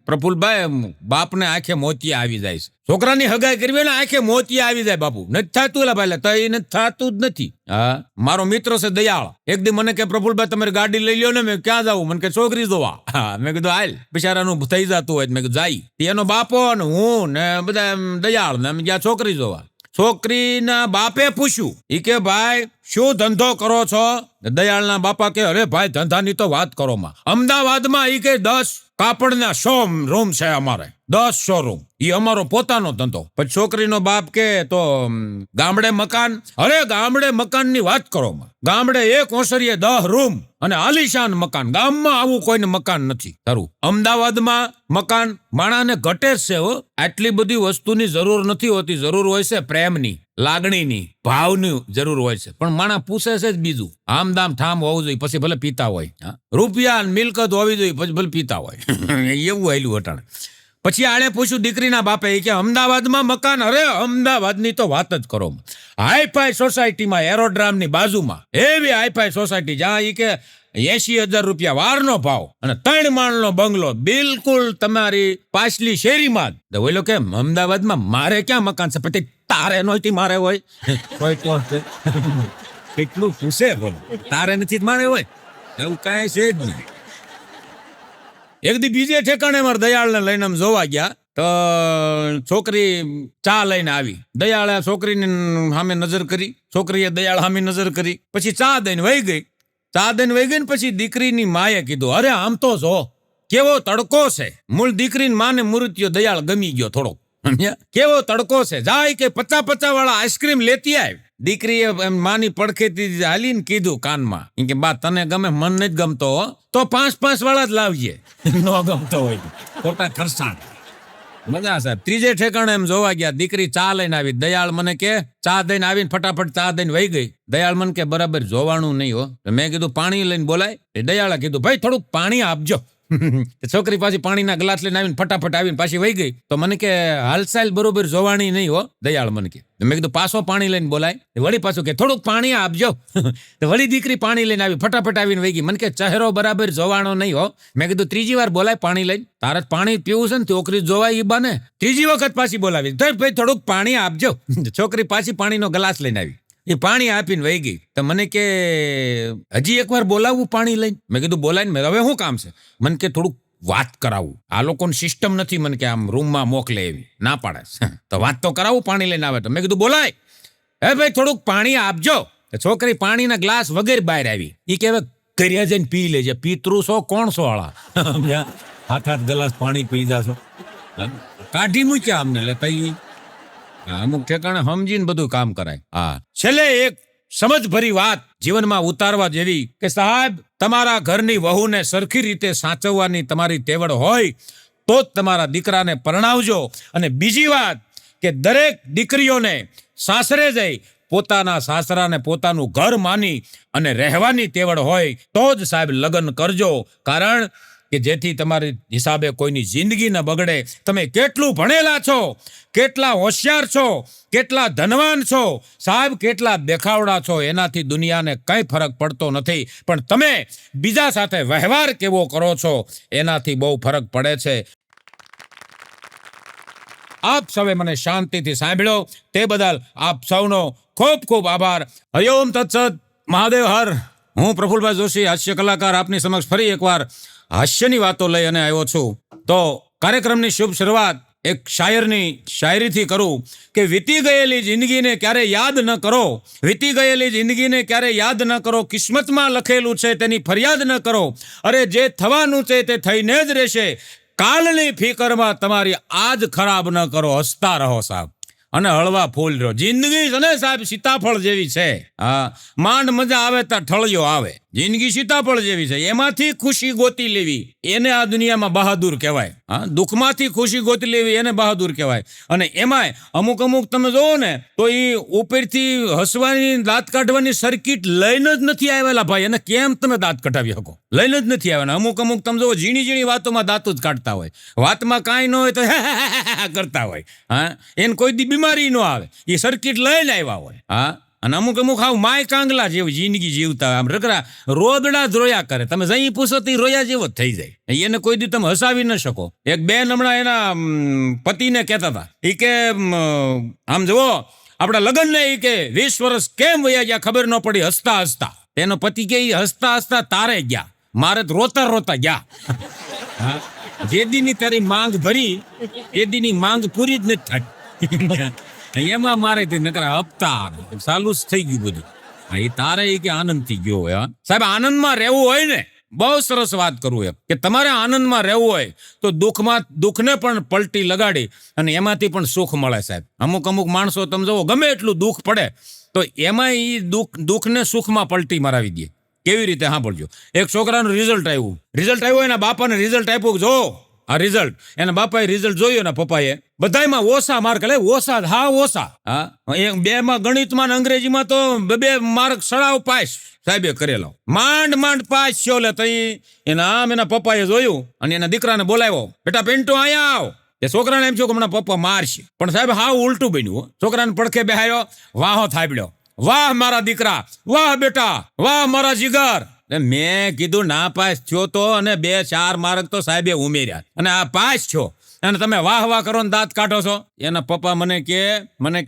S1: પ્રફુલભાઈ બાપને આંખે મોતિયા આવી જાય છે. છોકરાની હગાઈ કરવી ને આંખે મોતિયા આવી જાય બાપુ. નથી થતું લા ભાઈ, તો એ નથી થતું જ નથી. હા, મારો મિત્ર છે દયાળ, એક દી મને કે પ્રફુલભાઈ તમારી ગાડી લઈ લ્યો ને. મેં ક્યાં જાવું? મને કે છોકરી જોવા. હા, મેં કીધું હાલ, બિચારાનું થઈ જતું હોય. મેં કીધું જાય. એનો બાપો ને હું ને બધા દયાળ ને અમે ગયા છોકરી જોવા. છોકરીના બાપે પૂછ્યું કે ભાઈ શું ધંધો કરો છો? દયાળના બાપા કે અરે ભાઈ ધંધાની તો વાત કરો માં. અમદાવાદમાં કે 10 કાપડના શોરૂમ છે અમારે, 10 શોરૂમ. એ અમારો પોતાનો ધંધો. પછી છોકરીનો બાપ કે તો ગામડે મકાન? અરે ગામડે મકાનની વાત કરો માં. ગામડે એક ઓસરીએ 10 રૂમ અને આલીશાન મકાન. ગામમાં આવું કોઈને મકાન નથી. ખરું, અમદાવાદમાં મકાન માણાને ઘટે જ છે હો. આટલી બધી વસ્તુની જરૂર નથી હોતી. જરૂર હોય છે પ્રેમની, લાગણીની, ભાવની જરૂર હોય છે. પણ માણા પૂછે છે જ બીજું. આમ દામ ઠામ હોવું જોઈએ, પછી ભલે પીતા હોય. રૂપિયા મિલકત હોવી જોઈએ, પછી ભલે પીતા હોય. એવું હેલું હટાણે. પછી આણે પૂછ્યું દીકરીના બાપે કે અમદાવાદમાં મકાન? અરે અમદાવાદની તો વાત જ કરો. હાઈફાઈ સોસાયટીમાં, એરોડ્રામની બાજુમાં એવી હાઈફાઈ સોસાયટી જ્યાં કે 80,000 રૂપિયા વારનો ભાવ અને 3 માળનો બંગલો, બિલકુલ તમારી પાછલી શેરીમાં જ. બોલો કે અમદાવાદમાં મારે ક્યાં મકાન છે? પછી તારે નહોતી મારે હોય. કેટલું પૂછે બોલો, તારે નથી મારે હોય એવું કાંઈ છે જ નહીં. એક દી બીજે ઠેકાણે મારા દયાળને લઈને આમ જોવા ગયા તો છોકરી ચા લઈને આવી. દયાળે છોકરીને સામે નજર કરી, છોકરીએ દયાળ સામે નજર કરી, પછી ચા દઈને વહી ગઈ. ચા દઈને વહી ગઈ ને પછી દીકરીની માએ કીધું અરે આમ તો જો કેવો તડકો છે. મૂળ દીકરીની માને મૃત્યુ દયાળ ગમી ગયો થોડો. કેવો તડકો છે, જાય કે 50 વાળા આઈસ્ક્રીમ લેતી આવી. દીકરીએ માની પડખેથી હાલીને કીધું કાનમાં કે બા તને ગમે, મન નથી ગમતો તો 5 વાળા જ લાવજે. ન ગમતો હોય ખોટા ખર્ચાણ. મજા સાહેબ. ત્રીજે ઠેકાણે એમ જોવા ગયા, દીકરી ચા લઈને આવી. દયાળ મને કે ચા દઈને આવીને ફટાફટ ચા દઈને વહી ગઈ. દયાળ મને કે બરાબર જોવાનું નહીં હો. મેં કીધું પાણી લઈને બોલાય. દયાળે કીધું ભાઈ થોડુંક પાણી આપજો. છોકરી પાછી પાણીના ગ્લાસ લઈને આવીને ફટાફટ આવીને પાછી વહી ગઈ. તો મને કે હાલચાલ બરોબર જોવાની નહીં હો. દયાળ મને કે. મેં કીધું પાછો પાણી લઈને બોલાય. વળી પાછું કે થોડુંક પાણી આપજો. વળી દીકરી પાણી લઈને આવી, ફટાફટ આવીને વહી ગઈ. મને કે ચહેરો બરાબર જોવાનો નહીં હો. મેં કીધું ત્રીજી વાર બોલાય પાણી લઈને. તારે પાણી પીવું છે ને, છોકરી જોવાય એ બને. ત્રીજી વખત પાછી બોલાવી, ભાઈ થોડુંક પાણી આપજો. છોકરી પાછી પાણીનો ગ્લાસ લઈને આવી. એ પાણી આપીને વહી ગઈ. તો મને કે હજી એકવાર બોલાવવું પાણી લઈને? મેં કીધું બોલાવીને મેં હવે શું કામ છે? મને કે થોડુંક વાત કરાવું. આ લોકોની સિસ્ટમ નથી મને કે આમ રૂમમાં મોકલે એવી. ના પાડે તો વાત તો કરાવું પાણી લઈને આવે તો. મેં કીધું બોલાય. હે ભાઈ થોડુંક પાણી આપજો. છોકરી પાણીના ગ્લાસ વગેરે બહાર આવી. એ કે હવે ઘરે જઈને પી લેજે. પિતૃ છો કોણ છો વાળા? હાથ ગ્લાસ પાણી પી જાશો. કાઢી મૂક્યા અમને લેતા. અમુક ઠેકાણે સમજીને બધું કામ કરાય. હા, છેલ્લે એક સમજભરી વાત જીવનમાં ઉતારવા જેવી કે સાહેબ તમારા ઘરની વહુને સરખી રીતે સાચવવાની તમારી તેવડ હોય તો જ તમારા દીકરાને પરણાવજો. અને બીજી વાત કે દરેક દીકરીઓને સાસરે જઈ પોતાના સાસરાને પોતાનું ઘર માની અને રહેવાની તેવડ હોય તો જ સાહેબ લગ્ન કરજો. કારણ કે જેથી તમારી હિસાબે કોઈની જિંદગી ન બગડે. તમે કેટલું ભણેલા છો, કેટલા હોશિયાર છો, કેટલા ધનવાન છો, સાહેબ કેટલા દેખાવડા છો, એનાથી દુનિયાને કંઈ ફરક પડતો નથી. પણ તમે બીજા સાથે વ્યવહાર કેવો કરો છો એનાથી બહુ ફરક પડે છે. આપ સૌએ મને શાંતિથી સાંભળ્યો તે બદલ આપ સૌનો ખૂબ ખૂબ આભાર. હરિઓમ તત્સત. મહાદેવ હર. હું પ્રફુલભાઈ જોશી, હાસ્ય કલાકાર, આપની સમક્ષ ફરી એકવાર હાસ્યની વાતો લઈ અને આવ્યો છું. તો કાર્યક્રમની શુભ શરૂઆત એક શાયરની શાયરીથી કરું કે વીતી ગયેલી જિંદગીને ક્યારે યાદ ન કરો. વીતી ગયેલી જિંદગીને ક્યારે યાદ ન કરો. કિસ્મતમાં લખેલું છે તેની ફરિયાદ ન કરો. અરે જે થવાનું છે તે થઈને જ રહેશે. કાલની ફિકરમાં તમારી આજ ખરાબ ન કરો, હસતા રહો સાહેબ, અને હળવા ફૂલ રહ્યો. જિંદગી છે ને સાહેબ સીતાફળ જેવી છે. હા, માંડ મજા આવે ત્યાં ઠળિયો આવે. જિંદગી સીતાફળ જેવી છે, એમાંથી ખુશી ગોતી લેવી એને આ દુનિયામાં બહાદુર કહેવાય. હા, દુઃખમાંથી ખુશી ગોતી લેવી એને બહાદુર કહેવાય. અને એમાંય અમુક તમે જોવો ને તો એ ઉપરથી હસવાની દાંત કાઢવાની સર્કિટ લઈને જ નથી આવેલા ભાઈ. એને કેમ તમે દાંત કઢાવી શકો? લઈને જ નથી આવ્યા. અમુક તમે જોવો ઝીણી વાતોમાં દાંત જ કાઢતા હોય, વાતમાં કાંઈ ન હોય તો કરતા હોય. હા, એને કોઈ દી બીમારી ન આવે, એ સર્કિટ લઈને આવ્યા હોય. હા, અને અમુક હાવ માય કાંગલા જેવી જિંદગી જીવતા હોય, આમ રગડા રોદડા જ રોયા કરે. તમે જઈ પૂછો તો રોયા જેવો જ થઈ જાય. એને કોઈ દી તમે હસાવી ન શકો. એક બેન હમણાં એના પતિને કહેતા હતા, એ કે આમ જુઓ આપણા લગ્ન ને, એ કે 20 વર્ષ કેમ વયા ગયા ખબર ન પડી હસતા હસતા. એનો પતિ કે હસતા હસતા તારે ગયા, મારે તો રોતા ગયા. હા, જે દીની તારી માંગ ભરી એ દીની માંગ પૂરી જ નથી થતી. એમાં મારે નકરા હપ્તા ચાલુ જ થઈ ગયું બધું. એ તારે કે આનંદ થી ગયો હોય. સાહેબ, આનંદમાં રહેવું હોય ને, બહુ સરસ વાત કરું એમ કે તમારે આનંદમાં રહેવું હોય તો દુઃખને પણ પલટી લગાડી અને એમાંથી પણ સુખ મળે સાહેબ. અમુક માણસો તમે જુઓ ગમે એટલું દુઃખ પડે તો એમાં એ દુઃખને સુખમાં પલટી મરાવી દે. કેવી રીતે સાંભળજો. એક છોકરાનું રિઝલ્ટ આવ્યું, એના બાપાને રિઝલ્ટ આપ્યું. જો આ રિઝલ્ટ એના બાપાએ રિઝલ્ટ જોયું ને પપ્પાએ, બધાયમાં ઓછા માર્ક, ઓછા. હા, 2 માં ગણિતમાં અંગ્રેજીમાં તો 2 માર્ક સડાવ પાસ સાહેબે કરેલો. માંડ પાસ થયો. લે તો એના પપ્પાએ જોયું અને એના દીકરાને બોલાવ્યો, બેટા પિન્ટુ અહીંયા આવ. એ છોકરાને એમ થયું કે હમણાં પપ્પા મારશે, પણ સાહેબ હાવ ઉલટું બન્યું. છોકરાને પડખે બેહાયો, વાહો થાબડ્યો, વાહ મારા દીકરા, વાહ બેટા, વાહ મારા જીગર. મેં કીધું ના પાસ થયો તો, અને 2-4 માર્ક તો સાહેબે ઉમેર્યા, અને આ પાસ થયો અને તમે વાહ કરો ને દાંત કાઢો છો. એના પપ્પા મને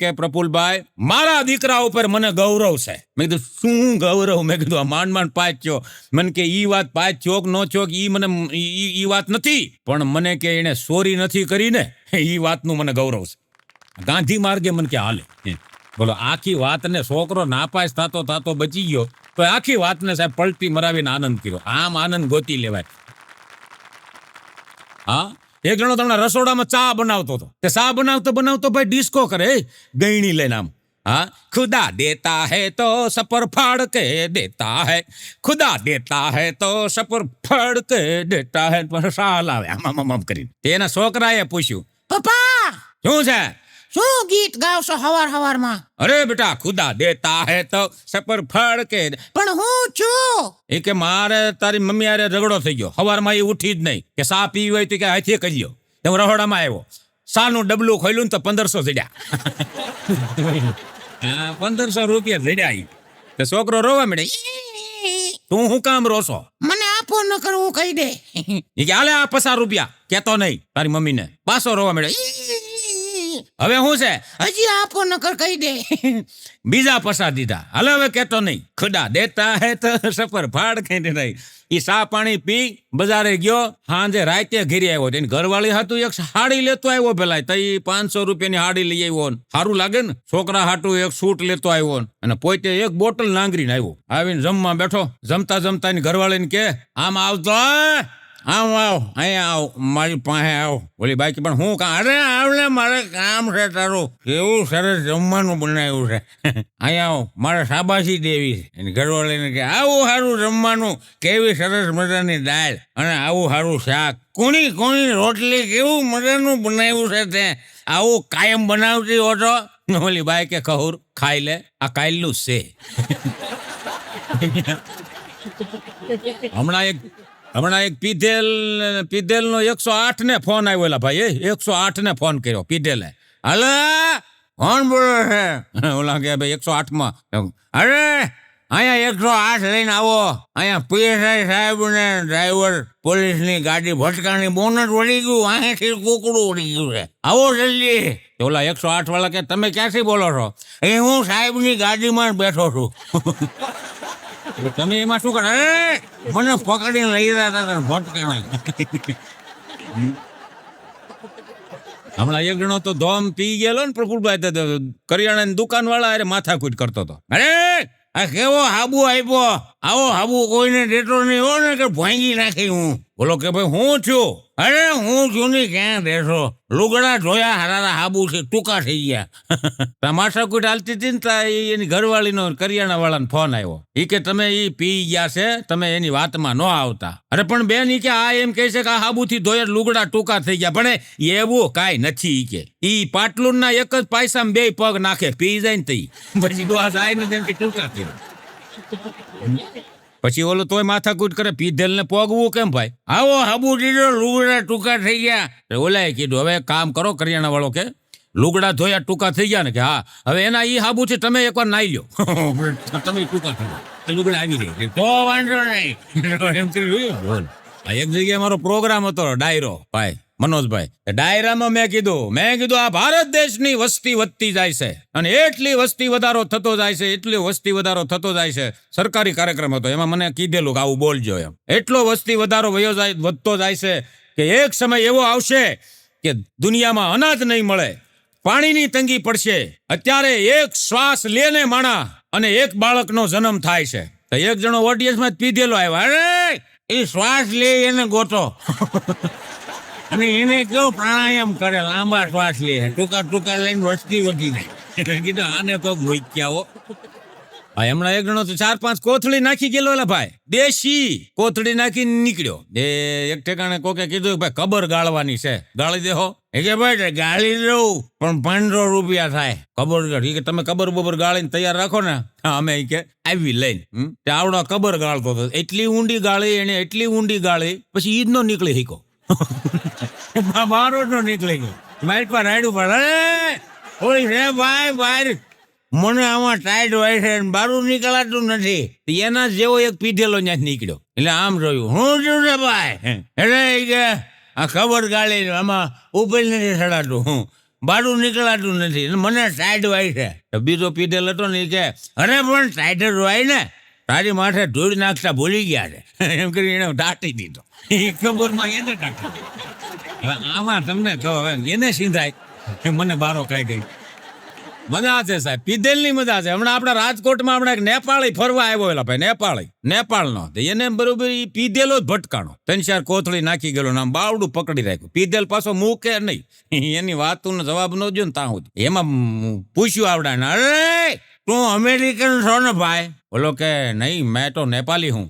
S1: કે પ્રફુલભાઈ, મારા દીકરા ઉપર મને ગૌરવ છે. મેં કીધું શું ગૌરવ? મેં કીધું આ માંડ પાસ થયો. મને કે ઈ વાત પાસ થયો કે નો થયો ઈ મને ઈ વાત નથી, પણ મને કે એને ચોરી નથી કરી ને ઈ વાતનું મને ગૌરવ છે. ગાંધી માર્ગે મને કે હાલે. બોલો, આખી વાતને છોકરો નાપાસ થતો બચી ગયો તો આખી વાતને સાહેબ પલટી મરાવીને આનંદ કર્યો. આમ આનંદ ગોતી લેવાય. હા, એક જણો તમને રસોડામાં ચા બનાવતો હતો. તે ચા બનાવતો ભાઈ ડિસ્કો કરે, ગયણી લઈને આમ. હા, ખુદા દેતા હૈ તો સપર ફાડ કે દેતા હૈ, ખુદા દેતા હૈ તો સપર ફાડ કે દેતા હૈ. સાલ આવે આમ કરીને. તેના છોકરાએ પૂછ્યું, પપ્પા શું છે? શું ગીત ગાવશો હવારમાં? અરે બેટા, ખુદા દેતા હે તો સપર ફળ કે. પણ હું છું એ કે મારે તારી મમ્મી આરે ઝઘડો થઈ ગયો. હવારમાં એ ઉઠી જ નહીં કે સા પીવી હોય તો કે હાથે કરી લ્યો. હું રહોડામાં આવ્યો, સાનું ડબલું ખોલ્યું ને તો 1500 જડ્યા. 1500 રૂપિયા જડ્યા. તે છોકરો રોવા મળે, તું હું કામ રોશો? મને આપો ન કરવું કહી દે. એ કે હાલે આ 50 રૂપિયા. કેતો નહીં તારી મમ્મીને. પાછો રોવા મળે. હવે શું છે? હજી આપો નકર કહી દે. બીજા પસા દીધા. હાલ હવે કેતો નહીં. ખુદા દેતા હે તો સફર ફાડ કઈ નહીં. એ સા પાણી પી બજારે ગયો. સાંજે રાતે ઘેરી આવ્યો. એની ઘરવાળી હતું એક સાડી લેતો આવ્યો. પેલા તો 500 રૂપિયાની સાડી લઈ આવ્યો. સારું લાગે ને. છોકરા હાટું એક સૂટ લેતો આવ્યો અને પોતે એક બોટલ નાંગરીને આવ્યો. આવીને જમવા બેઠો. જમતા એની ઘરવાળીને કે આમ આવતો, આવ અહીંયા આવ, મારી પાસે આવ. બોલી બાકી પણ હું કામ? અરે આવને, મારે કામ છે તારું. કેવું સરસ જમવાનું બનાવ્યું છે. અહીંયા આવ, મારે શાબાશી દેવી છે. એની ઘરવાળીને કે આવું સારું જમવાનું, કેવી સરસ મજાની દાળ અને આવું સારું શાક, કોણી રોટલી, કેવું મજાનું બનાવ્યું છે તે. આવું કાયમ બનાવતી હોતો? બોલી બાઈ કે કહુર ખાઈ લે, આ કાયલું છે. હમણાં એક પીધેલ નો 108 ને ફોન આવ્યો. ભાઈ 108 ને ફોન કર્યો પીધેલે. હાલે કોણ બોલો છે? ઓલા કે ભાઈ 108 માં. અરે અહીંયા 108 લઈને આવો. અહીંયા પીએસઆઈ સાહેબ ને ડ્રાઈવર પોલીસની ગાડી ભટકાની, બોનટ વળી ગયું, અહીંથી કુકડું ઉડી ગયું છે, આવો જલ્દી. ઓલા 108 વાળા કે તમે ક્યાંથી બોલો છો? એ હું સાહેબની ગાડીમાં બેઠો છું. તમે એમાં શું કરે? મને પકડીને લઈ રહ્યા હતા ભટકાણા. હમણાં એક જણો તો ધોમ પી ગયેલો ને પ્રફુલભાઈ, કરિયાણાની દુકાન વાળા અરે માથાકૂટ કરતો હતો. અરે આ કેવો હાબુ આપ્યો, આવો હાબુ કોઈને દેતો નહીં હો ને કે ભાંગી નાખી હું. બોલો કે ભાઈ હું છું. અરે હું છું ને ક્યાં દેશો, લુગડા ધોયા હારા હાબુ છે ટૂંકા થઈ ગયા. માથાકૂટ હાલતી હતી ને ત્યાં એની ઘરવાળીનો કરિયાણા વાળાનો ફોન આવ્યો. ઈ કે તમે ઈ પી ગયા છે, તમે એની વાતમાં ન આવતા. અરે પણ બેન ઈ કે આ એમ કહે છે કે આ હાબુથી ધોયા લુગડા ટૂંકા થઈ ગયા, પણ એવું કાંઈ નથી. ઈ કે ઈ પાટલુન ના એક જ પાયસામાં બે પગ નાખે, પી જાય ને તઈ પછી ડોહા જાય ને તેમ કે ટૂંકા થઈ. પછી ઓલો તોય માથાકૂટ કરે, પીધેલ ને પોગવું કેમ ભાઈ? આવો હાબુ દીધો, લુગડા ટૂંકા થઈ ગયા. ઓલાએ કીધું હવે કામ કરો કરિયાણા વાળો કે લુગડા ધોયા ટૂંકા થઈ ગયા ને કે હા, હવે એના ઈ હાબુ છે તમે એકવાર નાઈ લ્યો. તમે ટૂંકા થઈ ગયા લુગડા આવી રહી તો વાંધો નહીં. એમ કર્યું. એક જગ્યાએ મારો પ્રોગ્રામ હતો ડાયરો ભાઈ મનોજભાઈ. ડાયરામાં મેં કીધું આ ભારત દેશની વસ્તી વધતી જાય છે અને એટલી વસ્તી વધારો થતો જાય છે, એટલી વસ્તી વધારો થતો જાય છે. સરકારી કાર્યક્રમ હતો, એમાં મને કીધેલું કે આવું બોલજો એમ. એટલો વસ્તી વધારો વધતો જાય છે કે એક સમય એવો આવશે કે દુનિયામાં અનાજ નહીં મળે, પાણીની તંગી પડશે. અત્યારે એક શ્વાસ લેને માણા અને એક બાળકનો જન્મ થાય છે. તો એક જણો ઓડિયન્સમાં જ પીધેલો આવ્યો, અરે એ શ્વાસ લે એને ગોતો અને એને કેવું પ્રાણાયામ કરે, લાંબા શ્વાસ લે, ટૂંકા લઈને વસ્તી વધી જાય. કીધું આને તો ગોઈક્યા હો. હમણાં એક જણો તો 4-5 કોથળી નાખી ગયેલો એટલે ભાઈ દેશી કોથળી નાખી નીકળ્યો. એક ઠેકાણે કોકે કીધું ભાઈ કબર ગાળવાની છે, ગાળી દેહો. એ કે ભાઈ ગાળી દઉં પણ 500 રૂપિયા થાય કબર ગાળ. કે તમે કબર બબર ગાળીને તૈયાર રાખો ને, હા અમે કે આવી લઈને આવડો કબર ગાળતો હતો. એટલી ઊંડી ગાળી એને, એટલી ઊંડી ગાળી પછી ઈદ નો નીકળી શીખો. મારો જ નો નીકળી ગયો. મારી પર રાડ્યું પણ ઓળી રે ભાઈ ભાઈ મને આમાં ટાઈટ હોય છે, બારું નીકળાતું નથી. એના જેવો એક પીધેલો ત્યાં નીકળ્યો. એટલે આમ જોયું, હું જોયું ને ભાઈ, એટલે કે આ ખબર ગાળી આમાં ઉપર નથી ચડાતું, હું બારું નીકળાતું નથી, મને ટાઈટ હોય છે. બીજો પીધેલ હતો ને કે અરે પણ ટાઈટ જ હોય ને, તારી માથે ધૂળ નાખતા ભૂલી ગયા છે. એમ કરી એને દાટી દીધો. એ ખબરમાં એને દાટી. હવે આમાં તમને કહો હવે એને સીધાય મને બારો ખાઈ ગઈ. મજા છે સાહેબ, પીધેલની મજા છે. હમણાં આપણા રાજકોટમાં હમણાં એક નેપાળી ફરવા આવ્યો એલા ભાઈ, નેપાળનો. એને બરોબર ઈ પીધેલો જ ભટકાણો, 3-4 કોથળી નાખી ગયેલો, આમ બાવડું પકડી રાખ્યું. પીધેલ પાછો મૂકે નહીં, એની વાતનો જવાબ ન દો ને ત્યાં સુધી. એમાં પૂછ્યું આવડાને, અરે તું અમેરિકન છો ને ભાઈ? બોલો કે નહીં મેં તો નેપાલી હું.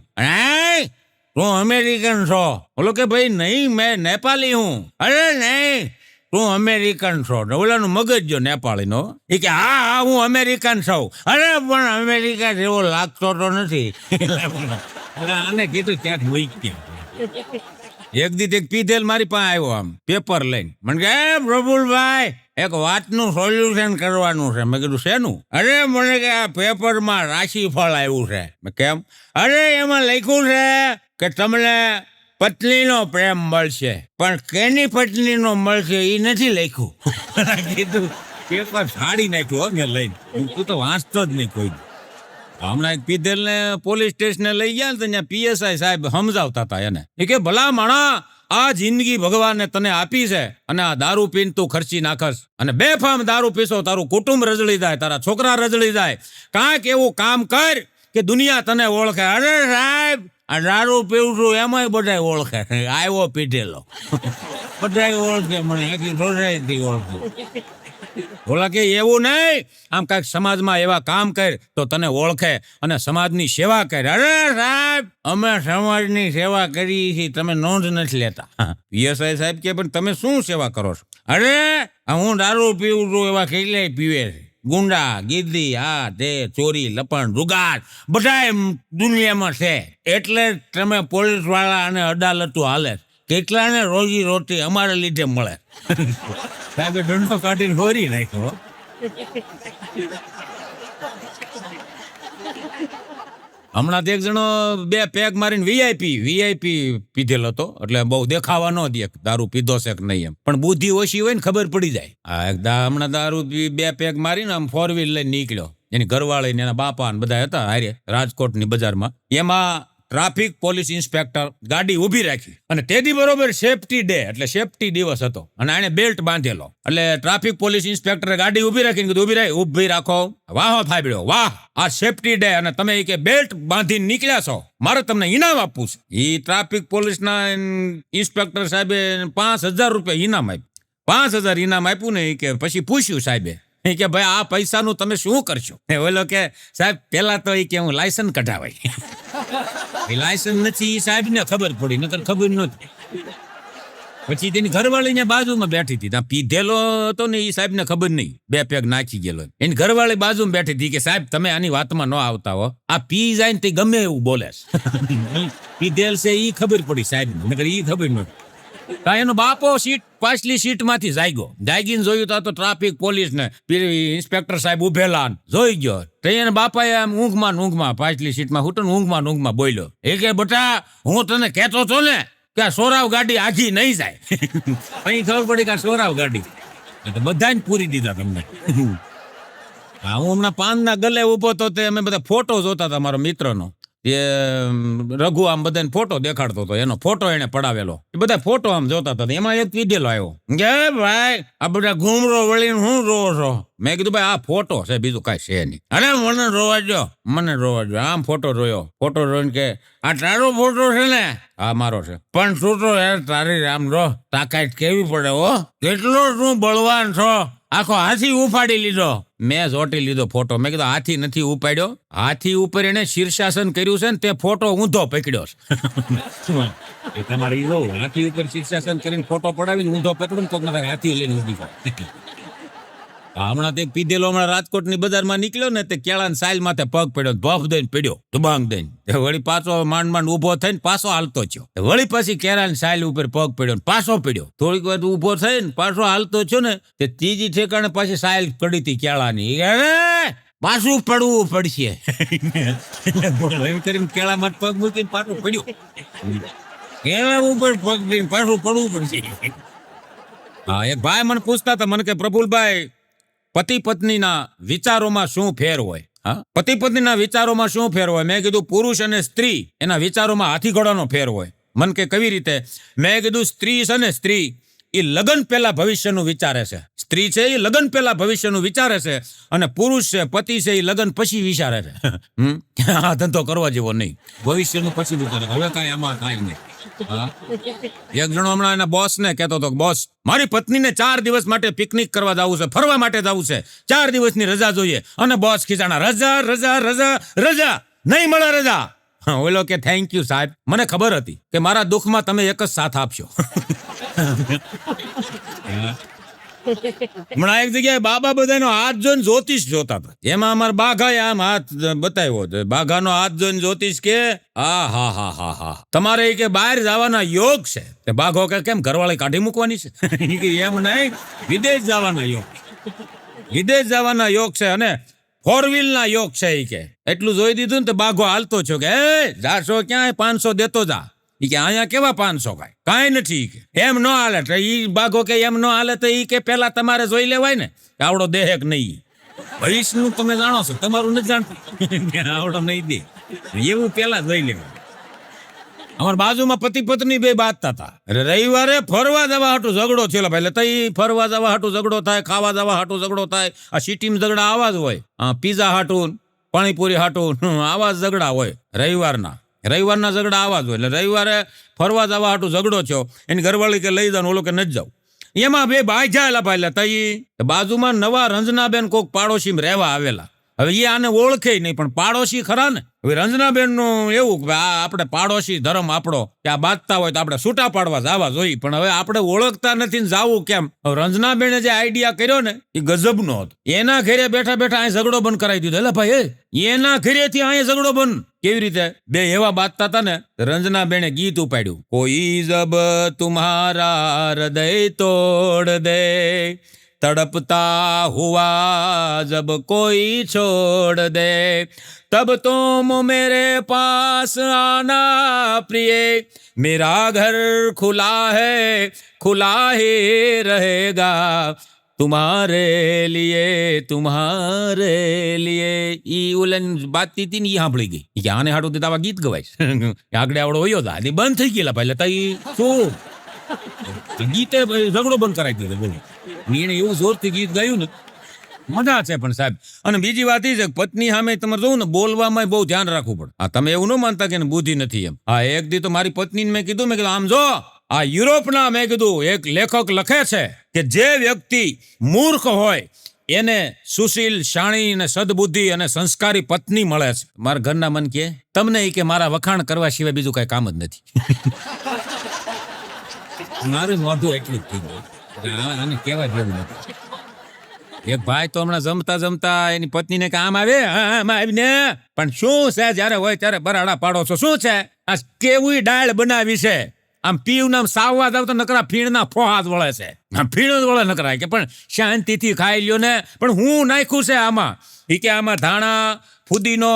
S1: તું અમેરિકન છો? બોલો કે ભાઈ નહીં મેં નેપાલી હું. અરે નહીં તું અમેરિકન છો. ઓલાનું મગજ જો નેપાળીનો. એ કે હા હું અમેરિકન છું. અરે પણ અમેરિકા જેવો લાગતો તો નથી. આને કીધું ક્યાંક મૂકી ગયા. એક દી એક પીધેલ મારી પાસે આવ્યો આમ પેપર લઈને, મને કે પ્રફુલભાઈ એક વાતનું સોલ્યુશન કરવાનું છે. મેં કીધું શેનું? અરે મને કે આ પેપરમાં રાશિફળ આવ્યું છે. મેં કેમ? અરે એમાં લખ્યું છે કે તમને પત્નીનો પ્રેમ મળશે, પણ કેની પત્નીનો મળશે એ નથી લખ્યું. કીધું પેપર ફાડી નાખ્યું ને લઈને, તું તો વાંચતો જ નહીં કોઈ. હમણાં એક પીધેલને પોલીસ સ્ટેશને લઈ ગયા ને તો ત્યાં PSI સાહેબ સમજાવતા હતા એને. એ કે ભલા માણા આ જિંદગી ભગવાને તને આપી છે અને આ દારૂ પીને તું ખર્ચી નાખસ અને બેફામ દારૂ પીશો, તારું કુટુંબ રજળી જાય, તારા છોકરા રજળી જાય. કાંઈક એવું કામ કર કે દુનિયા તને ઓળખે. અરે સાહેબ આ દારૂ પીવું છું એમાંય બધા ઓળખે. આવ્યો પીધેલો બધા ઓળખે, મને આખી સોસાયટી ઓળખે. બોલા કે એવું નહીં, આમ કાંઈક સમાજમાં એવા કામ કર તો તને ઓળખે અને સમાજની સેવા કર. અરે સાહેબ અમે સમાજની સેવા કરીએ છીએ, તમે નોંધ નથી લેતા. PSI સાહેબ કે પણ તમે શું સેવા કરો છો? અરે હું દારૂ પીવું છું એવા કેટલાય પીવે છે, ગુંડા ગીદી આ તે ચોરી લપણ જુગાર બધા દુનિયામાં છે. એટલે તમે પોલીસ વાળા અને અદાલતો હાલે, કેટલાને રોજી રોટી અમારા લીધે મળે. સાહેબ દંડો કાઢીને હોરી નાખ્યો. હમણાં એક જણો 2 પેગ મારીને VIP પીધેલો હતો, એટલે બહુ દેખાવા ન દે દારૂ પીધો છે કે નહીં એમ, પણ બુદ્ધિ ઓછી હોય ને ખબર પડી જાય. હમણાં દારૂ 2 પેગ મારીને આમ 4 વ્હીલ લઈને નીકળ્યો. એની ઘરવાળી ને એના બાપા ને બધા હતા હારે રાજકોટની બજારમાં. એમાં ટ્રાફિક પોલીસ ઇન્સ્પેક્ટર ગાડી ઊભી રાખી અને તેથી બરોબર સેફટી ડે એટલે સેફટી દિવસ હતો અને આને બેલ્ટ બાંધેલો એટલે ટ્રાફિક પોલીસ ઇન્સ્પેક્ટરે ગાડી ઊભી રાખીને કીધું ઊભી રાખો વાહો થાબડ્યો વાહ આ સેફટી ડે અને તમે કે બેલ્ટ બાંધીને નીકળ્યા છો મારે તમને ઇનામ આપવું છે ઈ ટ્રાફિક પોલીસના ઇન્સ્પેક્ટર સાહેબે 5,000 રૂપિયા ઇનામ આપ્યું 5,000 ઇનામ આપ્યું ને કે પછી પૂછ્યું સાહેબે કે ભાઈ આ પૈસાનું તમે શું કરશો ઓલો કે સાહેબ પેલા તો કે હું લાયસન્સ કઢાવાય લાયસન્સ નથી સાહેબ ને ખબર પડી નકર ખબર નહોતી પછી તેની ઘરવાળી બાજુમાં બેઠી હતી ત્યાં પીધેલો હતો ને એ સાહેબ ને ખબર નહીં 2 પેગ નાખી ગયેલો એની ઘરવાળી બાજુમાં બેઠી હતી કે સાહેબ તમે આની વાતમાં ન આવતા હો આ પી જાય ને તે ગમે એવું બોલે પીધેલ છે ઈ ખબર પડી સાહેબ નકર ઈ ખબર નહોતી એનો બાપો પાછલી સીટમાંથી જાગીને જોયું તો ટ્રાફિક પોલીસ ને ઇન્સ્પેક્ટર સાહેબ ઉભેલા જોઈ ગયો તો એના બાપાએ આમ ઊંઘમાં પાછલી સીટમાં હું ઊંઘમાં બોલ્યો એ કે બેટા હું તને કહેતો હતો ને કે આ સોરાવ ગાડી આખી નહીં જાય અહીં ખબર પડી કે આ સોરાવ ગાડી બધાને પૂરી દીધા તમને હું હમણાં પાનના ગલે ઉભો તો તે અમે બધા ફોટો જોતા હતા મારો મિત્રનો એ રઘુ આમ બધાને ફોટો દેખાડતો હતો એનો ફોટો એને પડાવેલો એ બધા ફોટો આમ જોતા હતા એમાં એક પીધેલો આવ્યો કે ભાઈ આ બધા ઘૂમરો વળીને હું રોવો છો મેં કીધું ભાઈ આ ફોટો છે બીજું કાંઈ છે નહીં અરે મને રોવા દો આમ ફોટો જોઈને કે આ તારો ફોટો છે ને આ મારો છે પણ તું તો યાર તારી આમ રો તાકાત કેવી પડે હો કેટલો તું બળવાન છો આખો હાથી ઉપાડી લીધો મેં જોટી લીધો ફોટો મેં કીધું હાથી નથી ઉપાડ્યો હાથી ઉપર એને શીર્ષાસન કર્યું છે ને તે ફોટો ઊંધો પકડ્યો છે તમારે હાથી ઉપર શીર્ષાસન કરીને ફોટો પડાવીને ઊંધો પકડો તો હાથી લઈને ઉભી હમણાં તે પીધેલો હમણાં રાજકોટની બજારમાં નીકળ્યો ને તે કેળાની સાઈલ માથે પગ પડ્યો ભફ દઈને પડ્યો દબાંગ દઈને વળી પાછો માંડ ઉભો થઈને પાછો હાલતો થયો વળી પછી કેળાની સાઈલ ઉપર પગ પડ્યો પાછો પડ્યો થોડીક વાર ઉભો થઈને પાછો હાલતો થયો ને તે ત્રીજી ઠેકાણે પાછી સાઈલ પડી હતી કેળાની પાછું પડવું પડશે એમ કરીને કેળામાં પગ મૂકીને પાછું પડ્યું કેળા ઉપર પગ દઈને પાછું પડવું પડશે હા એક ભાઈ મને પૂછતા હતા મને કે પ્રફુલભાઈ પતિ પત્નીના વિચારોમાં શું ફેર હોય હા પતિ પત્નીના વિચારોમાં શું ફેર હોય મેં કીધું પુરુષ અને સ્ત્રી એના વિચારોમાં હાથી ઘોડાનો ફેર હોય મન કે કેવી રીતે મેં કીધું સ્ત્રી છે ને સ્ત્રી એ લગ્ન પહેલા ભવિષ્યનું વિચારે છે સ્ત્રી છે એ લગ્ન પહેલા ભવિષ્યનું વિચારે છે અને પુરુષ છે પતિ છે એ લગ્ન પછી વિચારે છે આ ધંધો કરવા જેવો નહીં ભવિષ્યનું પછી વિચારે હવે કાંઈ આમાં કાંઈ નહીં એક જણો હમણાં એના બોસ ને કહેતો હતો બોસ મારી પત્નીને 4 દિવસ માટે પિકનિક કરવા જવું છે ફરવા માટે જવું છે 4 દિવસની રજા જોઈએ અને બોસ ખીચાણા રજા નહીં મળે રજા ઓલો કે થેન્ક યુ સાહેબ મને ખબર હતી કે મારા દુઃખમાં તમે એક જ સાથ આપશો હમણાં એક જગ્યાએ બાબા બધાનો હાથ જોઈને જ્યોતિષ જોતા હતા એમાં અમારા બાઘાએ આમ હાથ બતાવ્યો બાઘાનો હાથ જોઈને જ્યોતિષ કે હા તમારે કે બહાર જવાના યોગ છે તે બાઘો કે કેમ ઘરવાળી કાઢી મૂકવાની છે એમ નહીં વિદેશ જવાના યોગ છે અને 4 વ્હીલ ના યોગ છે એ કે એટલું જોઈ દીધું ને તો બાઘો હાલતો છો કે જાશો ક્યાંય 500 દેતો જા કે અહીંયા કેવા 500 કાંઈ નથી કે એમ ન હાલે તો ઈ બાઘો કે એમ ન હાલે તો ઈ કે પેલા તમારે જોઈ લેવાય ને આવડો દેહ કે નહીં ભવિષ્યનું તમે જાણો છો તમારું નથી જાણતું આવડો નહીં દે એવું પેલા જોઈ લેવાય અમારા બાજુમાં પતિ પત્ની બે બાંધતા હતા રવિવારે ફરવા જવા હાટું ઝઘડો થયેલો એટલે તઈ ફરવા જવા હાટું ઝઘડો થાય ખાવા જવા હાટું ઝઘડો થાય આ સિટીમાં ઝઘડા આવા જ હોય પીઝા હાટું પાણીપુરી હાટું આવા જ ઝઘડા હોય રવિવારના ઝઘડા આવા જ હોય એટલે રવિવારે ફરવા જવા હાટું ઝઘડો થયો એની ઘરવાળી કે લઈ જાવ ઓલો કે નથી જાવ એમાં બે ભાઈ જાયેલા ભાઈ તઈ બાજુમાં નવા રંજનાબેન કોક પાડોશી રહેવા આવેલા હવે એ આને ઓળખે નહીં પણ પાડોશી ખરા ને હવે રંજનાબેન નું એવું કે આ આપણે પાડોશી ધર્મ આપણો કે આ બાંધતા હોય તો આપણે છૂટા પાડવા જવા જોઈએ પણ હવે આપણે ઓળખતા નથી ને જાવું કેમ હવે રંજનાબેને જે આઈડિયા કર્યો ને એ ગજબનો હતો એના ઘરે બેઠા અહીં ઝઘડો બંધ કરાવી દીધો એટલે ભાઈ એના ઘરેથી અહીં ઝઘડો બંધ કેવી રીતે બે એવા બાંધતા હતા ને રંજનાબેને ગીત ઉપાડ્યું કોઈ જબ તુમ્હારા હૃદય તોડ દે तड़पता हुआ जब कोई छोड़ दे तब तुम मेरे पास आना प्रिय मेरा घर खुला है खुला ही रहेगा तुम्हारे लिए ઈ ઓલન બાતતી હતી ને ઈ સાંભળી ગઈ કે આને હાટું તે આવા ગીત ગવાય આગળ આવડો હોયો હતા એ બંધ થઈ ગયેલા પહેલા તઈ શું ગીતે ઝઘડો બંધ કરાવી દીધો બોલો એને એવું જોરથી ગીત ગાયું ને મજા છે પણ સાહેબ. અને બીજી વાત એ છે કે પત્ની સામે તમારે જોવું ને બોલવામાં બહુ ધ્યાન રાખવું પડે. આ તમે એવું ન માનતા કે એને બુદ્ધિ નથી એમ. હા એક દી તો મારી પત્નીને મેં કીધું આમ જો આ યુરોપના મેં કીધું એક લેખક લખે છે કે જે વ્યક્તિ મૂર્ખ હોય એને સુશીલ શાણી અને સદબુદ્ધિ અને સંસ્કારી પત્ની મળે છે. મારા ઘરના મન કે તમને એ કે મારા વખાણ કરવા સિવાય બીજું કઈ કામ જ નથી. મારું મોઢું એટલું જ થઈ ગયું આને કેવા જેવું નથી. એક ભાઈ તો હમણાં જમતા એની પત્નીને કે આમ આવે આવીને પણ શું છે જયારે હોય ત્યારે બરાડા પાડો છો શું છે આ કેવી ડાળ બનાવી છે આમ પીવ નામ સાવવા જાવ તો નકરા ફીણના ફોહા જ વળે છે ફીણ જ વળે નકરા કે પણ શાંતિથી ખાઈ લ્યો ને પણ હું નાખ્યું છે આમાં ઈ કે આમાં ધાણા ફુદીનો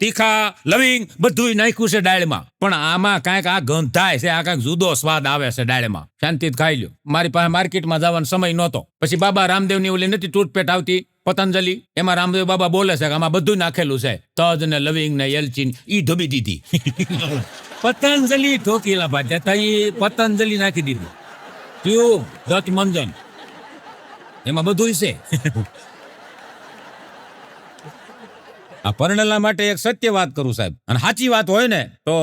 S1: તીખા લવિંગ બધું નાખ્યું છે ડાળમાં પણ આમાં કાંઈક આ ગંધાય છે આ કાંઈક જુદો સ્વાદ આવે છે ડાળમાં શાંતિથી ખાઈ લ્યો. મારી પાસે માર્કેટમાં જવાનો સમય નહોતો પછી બાબા રામદેવની ઓલી નથી ટૂથપેટ આવતી પતંજલિ એમાં રામદેવ બાબા બોલે છે કે આમાં બધું નાખેલું છે તજ ને લવિંગ ને એલચી ઈ ધોબી દીધી. પતંજલિ ઠોકીલા ભાઈ પતંજલિ નાખી દીધી ટ્યુબ દત્ત મંજન એમાં બધું છે. આ પરણેલા માટે એક સત્ય વાત કરું સાહેબ અને સાચી વાત હોય ને તો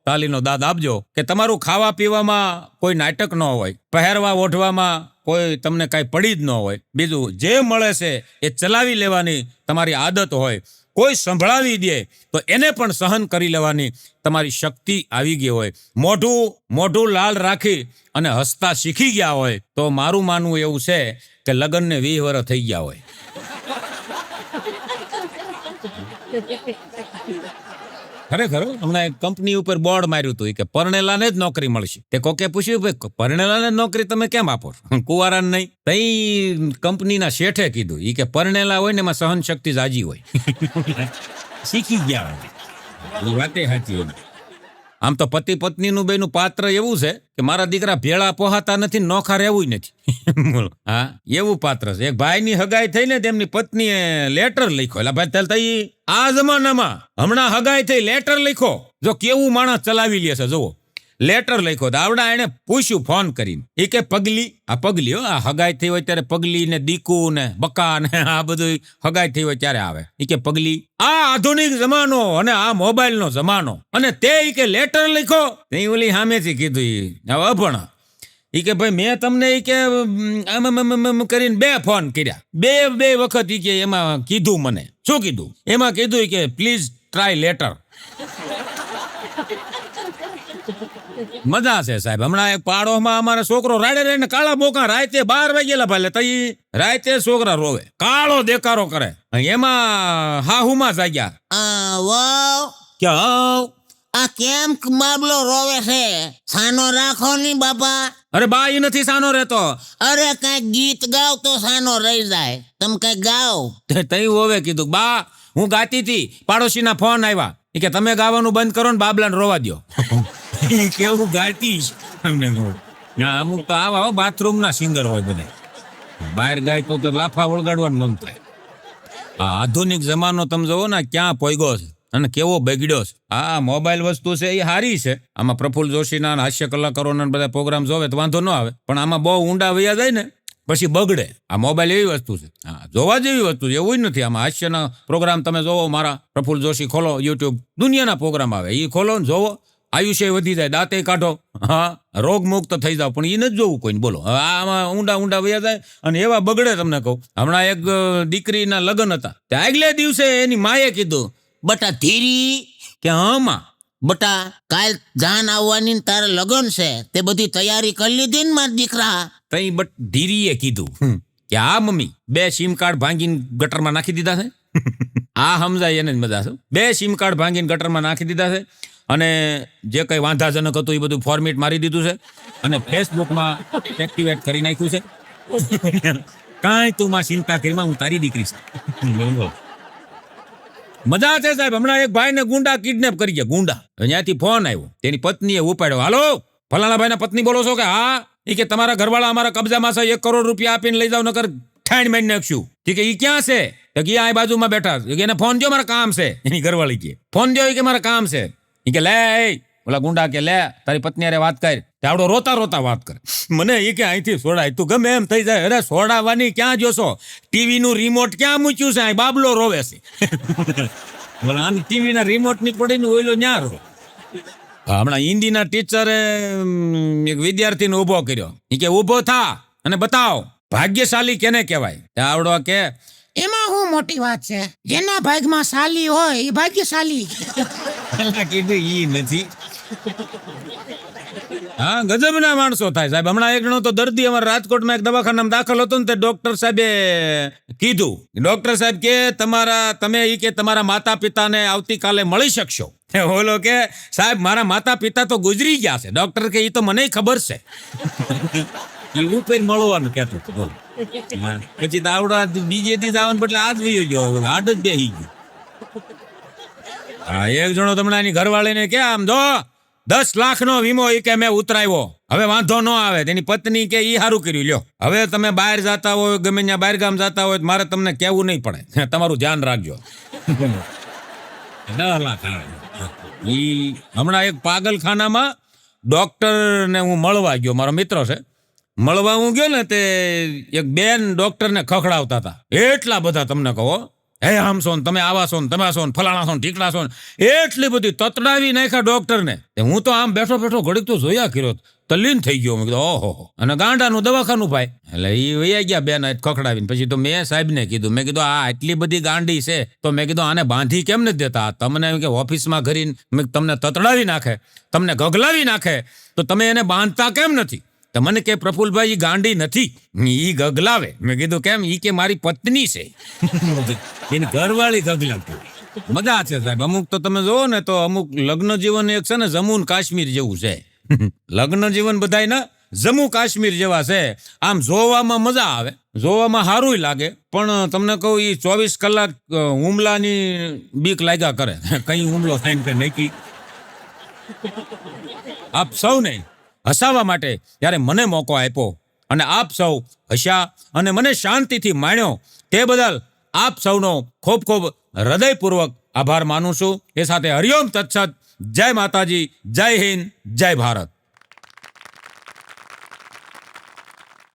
S1: તાલીનો દાદ આપજો કે તમારું ખાવા પીવામાં કોઈ નાટક ન હોય પહેરવા ઓઢવામાં કોઈ તમને કાંઈ પડી જ ન હોય બીજું જે મળે છે એ ચલાવી લેવાની તમારી આદત હોય કોઈ સંભળાવી દે તો એને પણ સહન કરી લેવાની તમારી શક્તિ આવી ગઈ હોય મોઢું લાલ રાખી અને હસતા શીખી ગયા હોય તો મારું માનવું એવું છે કે લગ્નને 20 વર્ષ થઈ ગયા હોય. ખરેખર હમણાં એક કંપની ઉપર બોર્ડ માર્યું હતું કે પરણેલાને જ નોકરી મળશે. તે કોકે પૂછ્યું ભાઈ પરણેલાને નોકરી તમે કેમ આપો કુંવારાને નહીં? તઈ કંપનીના શેઠે કીધું ઈ કે પરણેલા હોય ને એમાં સહન શક્તિ જાજી હોય. શીખી ગયા એ વાતે સાચી હોય. આમ તો પતિ પત્નીનું બેનું પાત્ર એવું છે કે મારા દીકરા ભેળા પોહાતા નથી નોખા રહેવું નથી. હા એવું પાત્ર છે. એક ભાઈની હગાઈ થઈ ને તેમની પત્નીએ લેટર લખ્યો એટલે ભાઈ તઈ આ જમાનામાં હમણાં હગાઈ થઈ લેટર લખ્યો જો કેવું માણસ ચલાવી લે છે જુઓ લેટર લખ્યો તો આવડા એને પૂછ્યું ફોન કરીને એ કે પગલી આ પગલી આ હગાઈ થઈ હોય ત્યારે પગલી ને દીકુ ને બકા ને આ બધું હગાઈ થઈ હોય ત્યારે આવે એ કે પગલી આ આધુનિક જમાનો અને આ મોબાઈલ નો જમાનો અને તે કે લેટર લખ્યો તે ઓલી સામેથી કીધું હવે અભણ ઈ કે ભાઈ મેં તમને ઈ કે આમ કરીને 2 ફોન કર્યા બે વખત ઈ કે એમાં કીધું મને શું કીધું એમાં કીધું કે પ્લીઝ ટ્રાય લેટર. મજા છે સાહેબ. હમણાં એક પાડોમાં અમારા છોકરો રાડે રહીને કાળા બોકા રાતે 12 વાગેલા ભાલે તઈ રાતે છોકરા રોવે કાળો દેકારો કરે એમાં હાહુમાં જાગ્યા
S2: વાવ
S1: ક્યાં
S2: આ કેમ બાબલો રોવે છે સાનો રાખો ની બાપા.
S1: અરે બા ઈ નથી સાનો રહેતો.
S2: અરે કઈક ગીત ગાવ તો સાનો રહી જાય તમે કઈક ગાવ.
S1: તઈ હોવે કીધું બા હું ગાતી હતી પાડોશીના ફોન આવ્યા એ કે તમે ગાવાનું બંધ કરો ને બાબલાને રોવા દો. કેવું ગાતી અમુક તો આવા બાથરૂમ ના સિંગર હોય બધા બહાર ગાય તો લાફા વળગાડવાનું મન થાય. આ આધુનિક જમાનો તમે જોવો ને ક્યાં પોઈગો છે અને કેવો બગડ્યો છે. આ મોબાઈલ વસ્તુ છે એ સારી છે આમાં પ્રફુલ્લ જોશીના હાસ્ય કલાકારોના બધા પ્રોગ્રામ જોવે તો વાંધો ન આવે પણ આમાં બહુ ઊંડા વયા જાય ને પછી બગડે. આ મોબાઈલ એવી વસ્તુ છે હા જોવા જેવી વસ્તુ છે એવું જ નથી. આમાં હાસ્યના પ્રોગ્રામ તમે જોવો મારા પ્રફુલ્લ જોશી ખોલો યુટ્યુબ દુનિયાના પ્રોગ્રામ આવે એ ખોલો ને જોવો આયુષ્ય વધી જાય દાંતે કાઢો હા રોગ મુક્ત થઈ જાવ પણ એ નથી જોવું કોઈને બોલો. આમાં ઊંડા વયા જાય અને એવા બગડે તમને કહું. હમણાં એક દીકરીના લગ્ન હતા તે આગલે દિવસે એની માએ કીધું
S2: બટા ધીરી
S1: કે હા
S2: બટા કાલ જાન આવવાની તારે લગન છે તે બધી તૈયારી કરી લીધી ને મારા દીકરા.
S1: તઈ બટ ધીરીએ કીધું કે હા મમ્મી 2 સિમ કાર્ડ ભાંગીને ગટરમાં નાખી દીધા છે. આ સમજાય એને જ મજા છે. 2 સિમ કાર્ડ ભાંગીને ગટરમાં નાખી દીધા છે અને જે કઈ વાંધાજનક હતું એ બધું ફોર્મેટ મારી દીધું છે અને ફેસબુકમાં એક્ટિવેટ કરી નાખ્યું છે. કાંઈ તું માં ચિંતા કરીમાં હું તારી દીકરી છે. મજા છે સાહેબ. હમણાં એક ભાઈને ગુંડા કિડનેપ કરી ગયા ગુંડા. ત્યાંથી ફોન આવ્યો તેની પત્નીએ ઉપાડ્યો હાલો ફલાણા ભાઈના પત્ની બોલો છો કે હા એ કે તમારા ઘરવાળા અમારા કબજામાં છે 1 કરોડ રૂપિયા આપીને લઈ જાવ નકર ખાઈને મારી નાખશું કે ઈ ક્યાં છે તો કે આ બાજુમાં બેઠા છે. કે એને ફોન જો મારા કામ છે. એની ઘરવાળી કે ફોન જો કે મારા કામ છે. ઈ કે લે ઓલા ગુંડા કે લે તારી પત્ની હારે વાત કર. આવડો રોતા રોતા વાત કરે. મને એ કે અહીંથી સોડાય તું ગમે એમ થઈ જાય. અરે સોડાવાની ક્યાં જોશો, ટીવી નું રિમોટ ક્યાં મૂક્યું છે, અહીં બાબલો રોવે છે. ટીવી ના રિમોટ ની પડીને ઓઈલો ન્યા રો. હમણાં હિન્દીના ટીચરે એક વિદ્યાર્થીને ઉભો કર્યો. એ કે ઉભો થા અને બતાવ ભાગ્યશાળી કેને કહેવાય. આવડો કે
S3: એમાં શું મોટી વાત છે, જેના ભાગમાં સાલી હોય એ ભાગ્યશાળી.
S1: કીધું ઈ નથી. હા, ગજબના માણસો થાય સાહેબ. હમણાં એક જણો તો દર્દી અમારા રાજકોટમાં એક દવાખાનામાં દાખલ હતો ને તે ડોક્ટર સાહેબે કીધું, ડોક્ટર સાહેબ કે તમારા માતા પિતાને આવતીકાલે મળી શકશો. ઓલો કે સાહેબ મારા માતા પિતા તો ગુજરી ગયા છે. ડોક્ટર કે ઈ તો મને ખબર છે. એવું કઈ મળવાનું કેતો હતો. પછી તો આવડા બીજે થી જવાનું બદલે આજ વયો ગયો, આડ જ બેહી ગયો. હા, એક જણો તમને એની ઘરવાળીને કે આમ જો 10 લાખનો વીમો એ કે મેં ઉતરાવ્યો, હવે વાંધો ન આવે. તેની પત્ની કે ઈ સારું કર્યું, લ્યો હવે તમે બહાર જતા હોય, ગમે ત્યાં બહાર ગામ જતા હોય, મારે તમને કહેવું નહીં પડે, તમારું ધ્યાન રાખજો. 10 લાખ ઈ હમણાં એક પાગલખાનામાં ડોક્ટર ને હું મળવા ગયો, મારો મિત્ર છે. મળવા હું ગયો ને તે એક બેન ડોક્ટરને ખખડાવતા હતા. એટલા બધા તમને કહો, હે આમ છો ને તમે આવા છો ને તમે છો ને ફલાણા છો ને ઠીકડા છો ને, એટલી બધી તતડાવી નાખ્યા ડોક્ટરને. હું તો આમ બેઠો બેઠો ઘડીક તો જોયા કર્યો, તલ્લીન થઈ ગયો. મેં કીધું ઓહો. અને ગાંડાનું દવાખાનું ભાઈ. એટલે એ વૈયા ગયા બેન ખખડાવીને. પછી તો મેં સાહેબને કીધું, મેં કીધું આ આટલી બધી ગાંડી છે તો મેં કીધું આને બાંધી કેમ નથી દેતા? તમને એમ કે ઓફિસમાં ઘરીને તમને તતડાવી નાખે, તમને ગગલાવી નાખે, તો તમે એને બાંધતા કેમ નથી? તો મને કે પ્રફુલભાઈ ઈ ગાંડી નથી, ઈ ગગલાવે. મેં કીધું કેમ? ઈ કે મારી પત્ની છે. એની ઘરવાળી ગગલાવતી. મજા છે સાહેબ. અમુક તો તમે જોવો ને તો અમુક લગ્ન જીવન એક છે ને જમ્મુ ને કાશ્મીર જેવું છે. લગ્ન જીવન બધાય ને જમ્મુ કાશ્મીર જેવા છે. આમ જોવામાં મજા આવે, જોવામાં સારું લાગે, પણ તમને કહું ઈ 24 કલાક હુમલાની બીક લાગ્યા કરે. કઈ હુમલો થાય કે નહીં. આપ સૌને હસાવવા માટે ત્યારે મને મોકો આપ્યો અને આપ સૌ હસ્યા અને મને શાંતિથી માણ્યો, તે બદલ આપ સૌનો ખૂબ ખૂબ હૃદયપૂર્વક આભાર માનું છું. એ સાથે હરિઓમ તત્સત. જય માતાજી, જય હિન્દ, જય ભારત.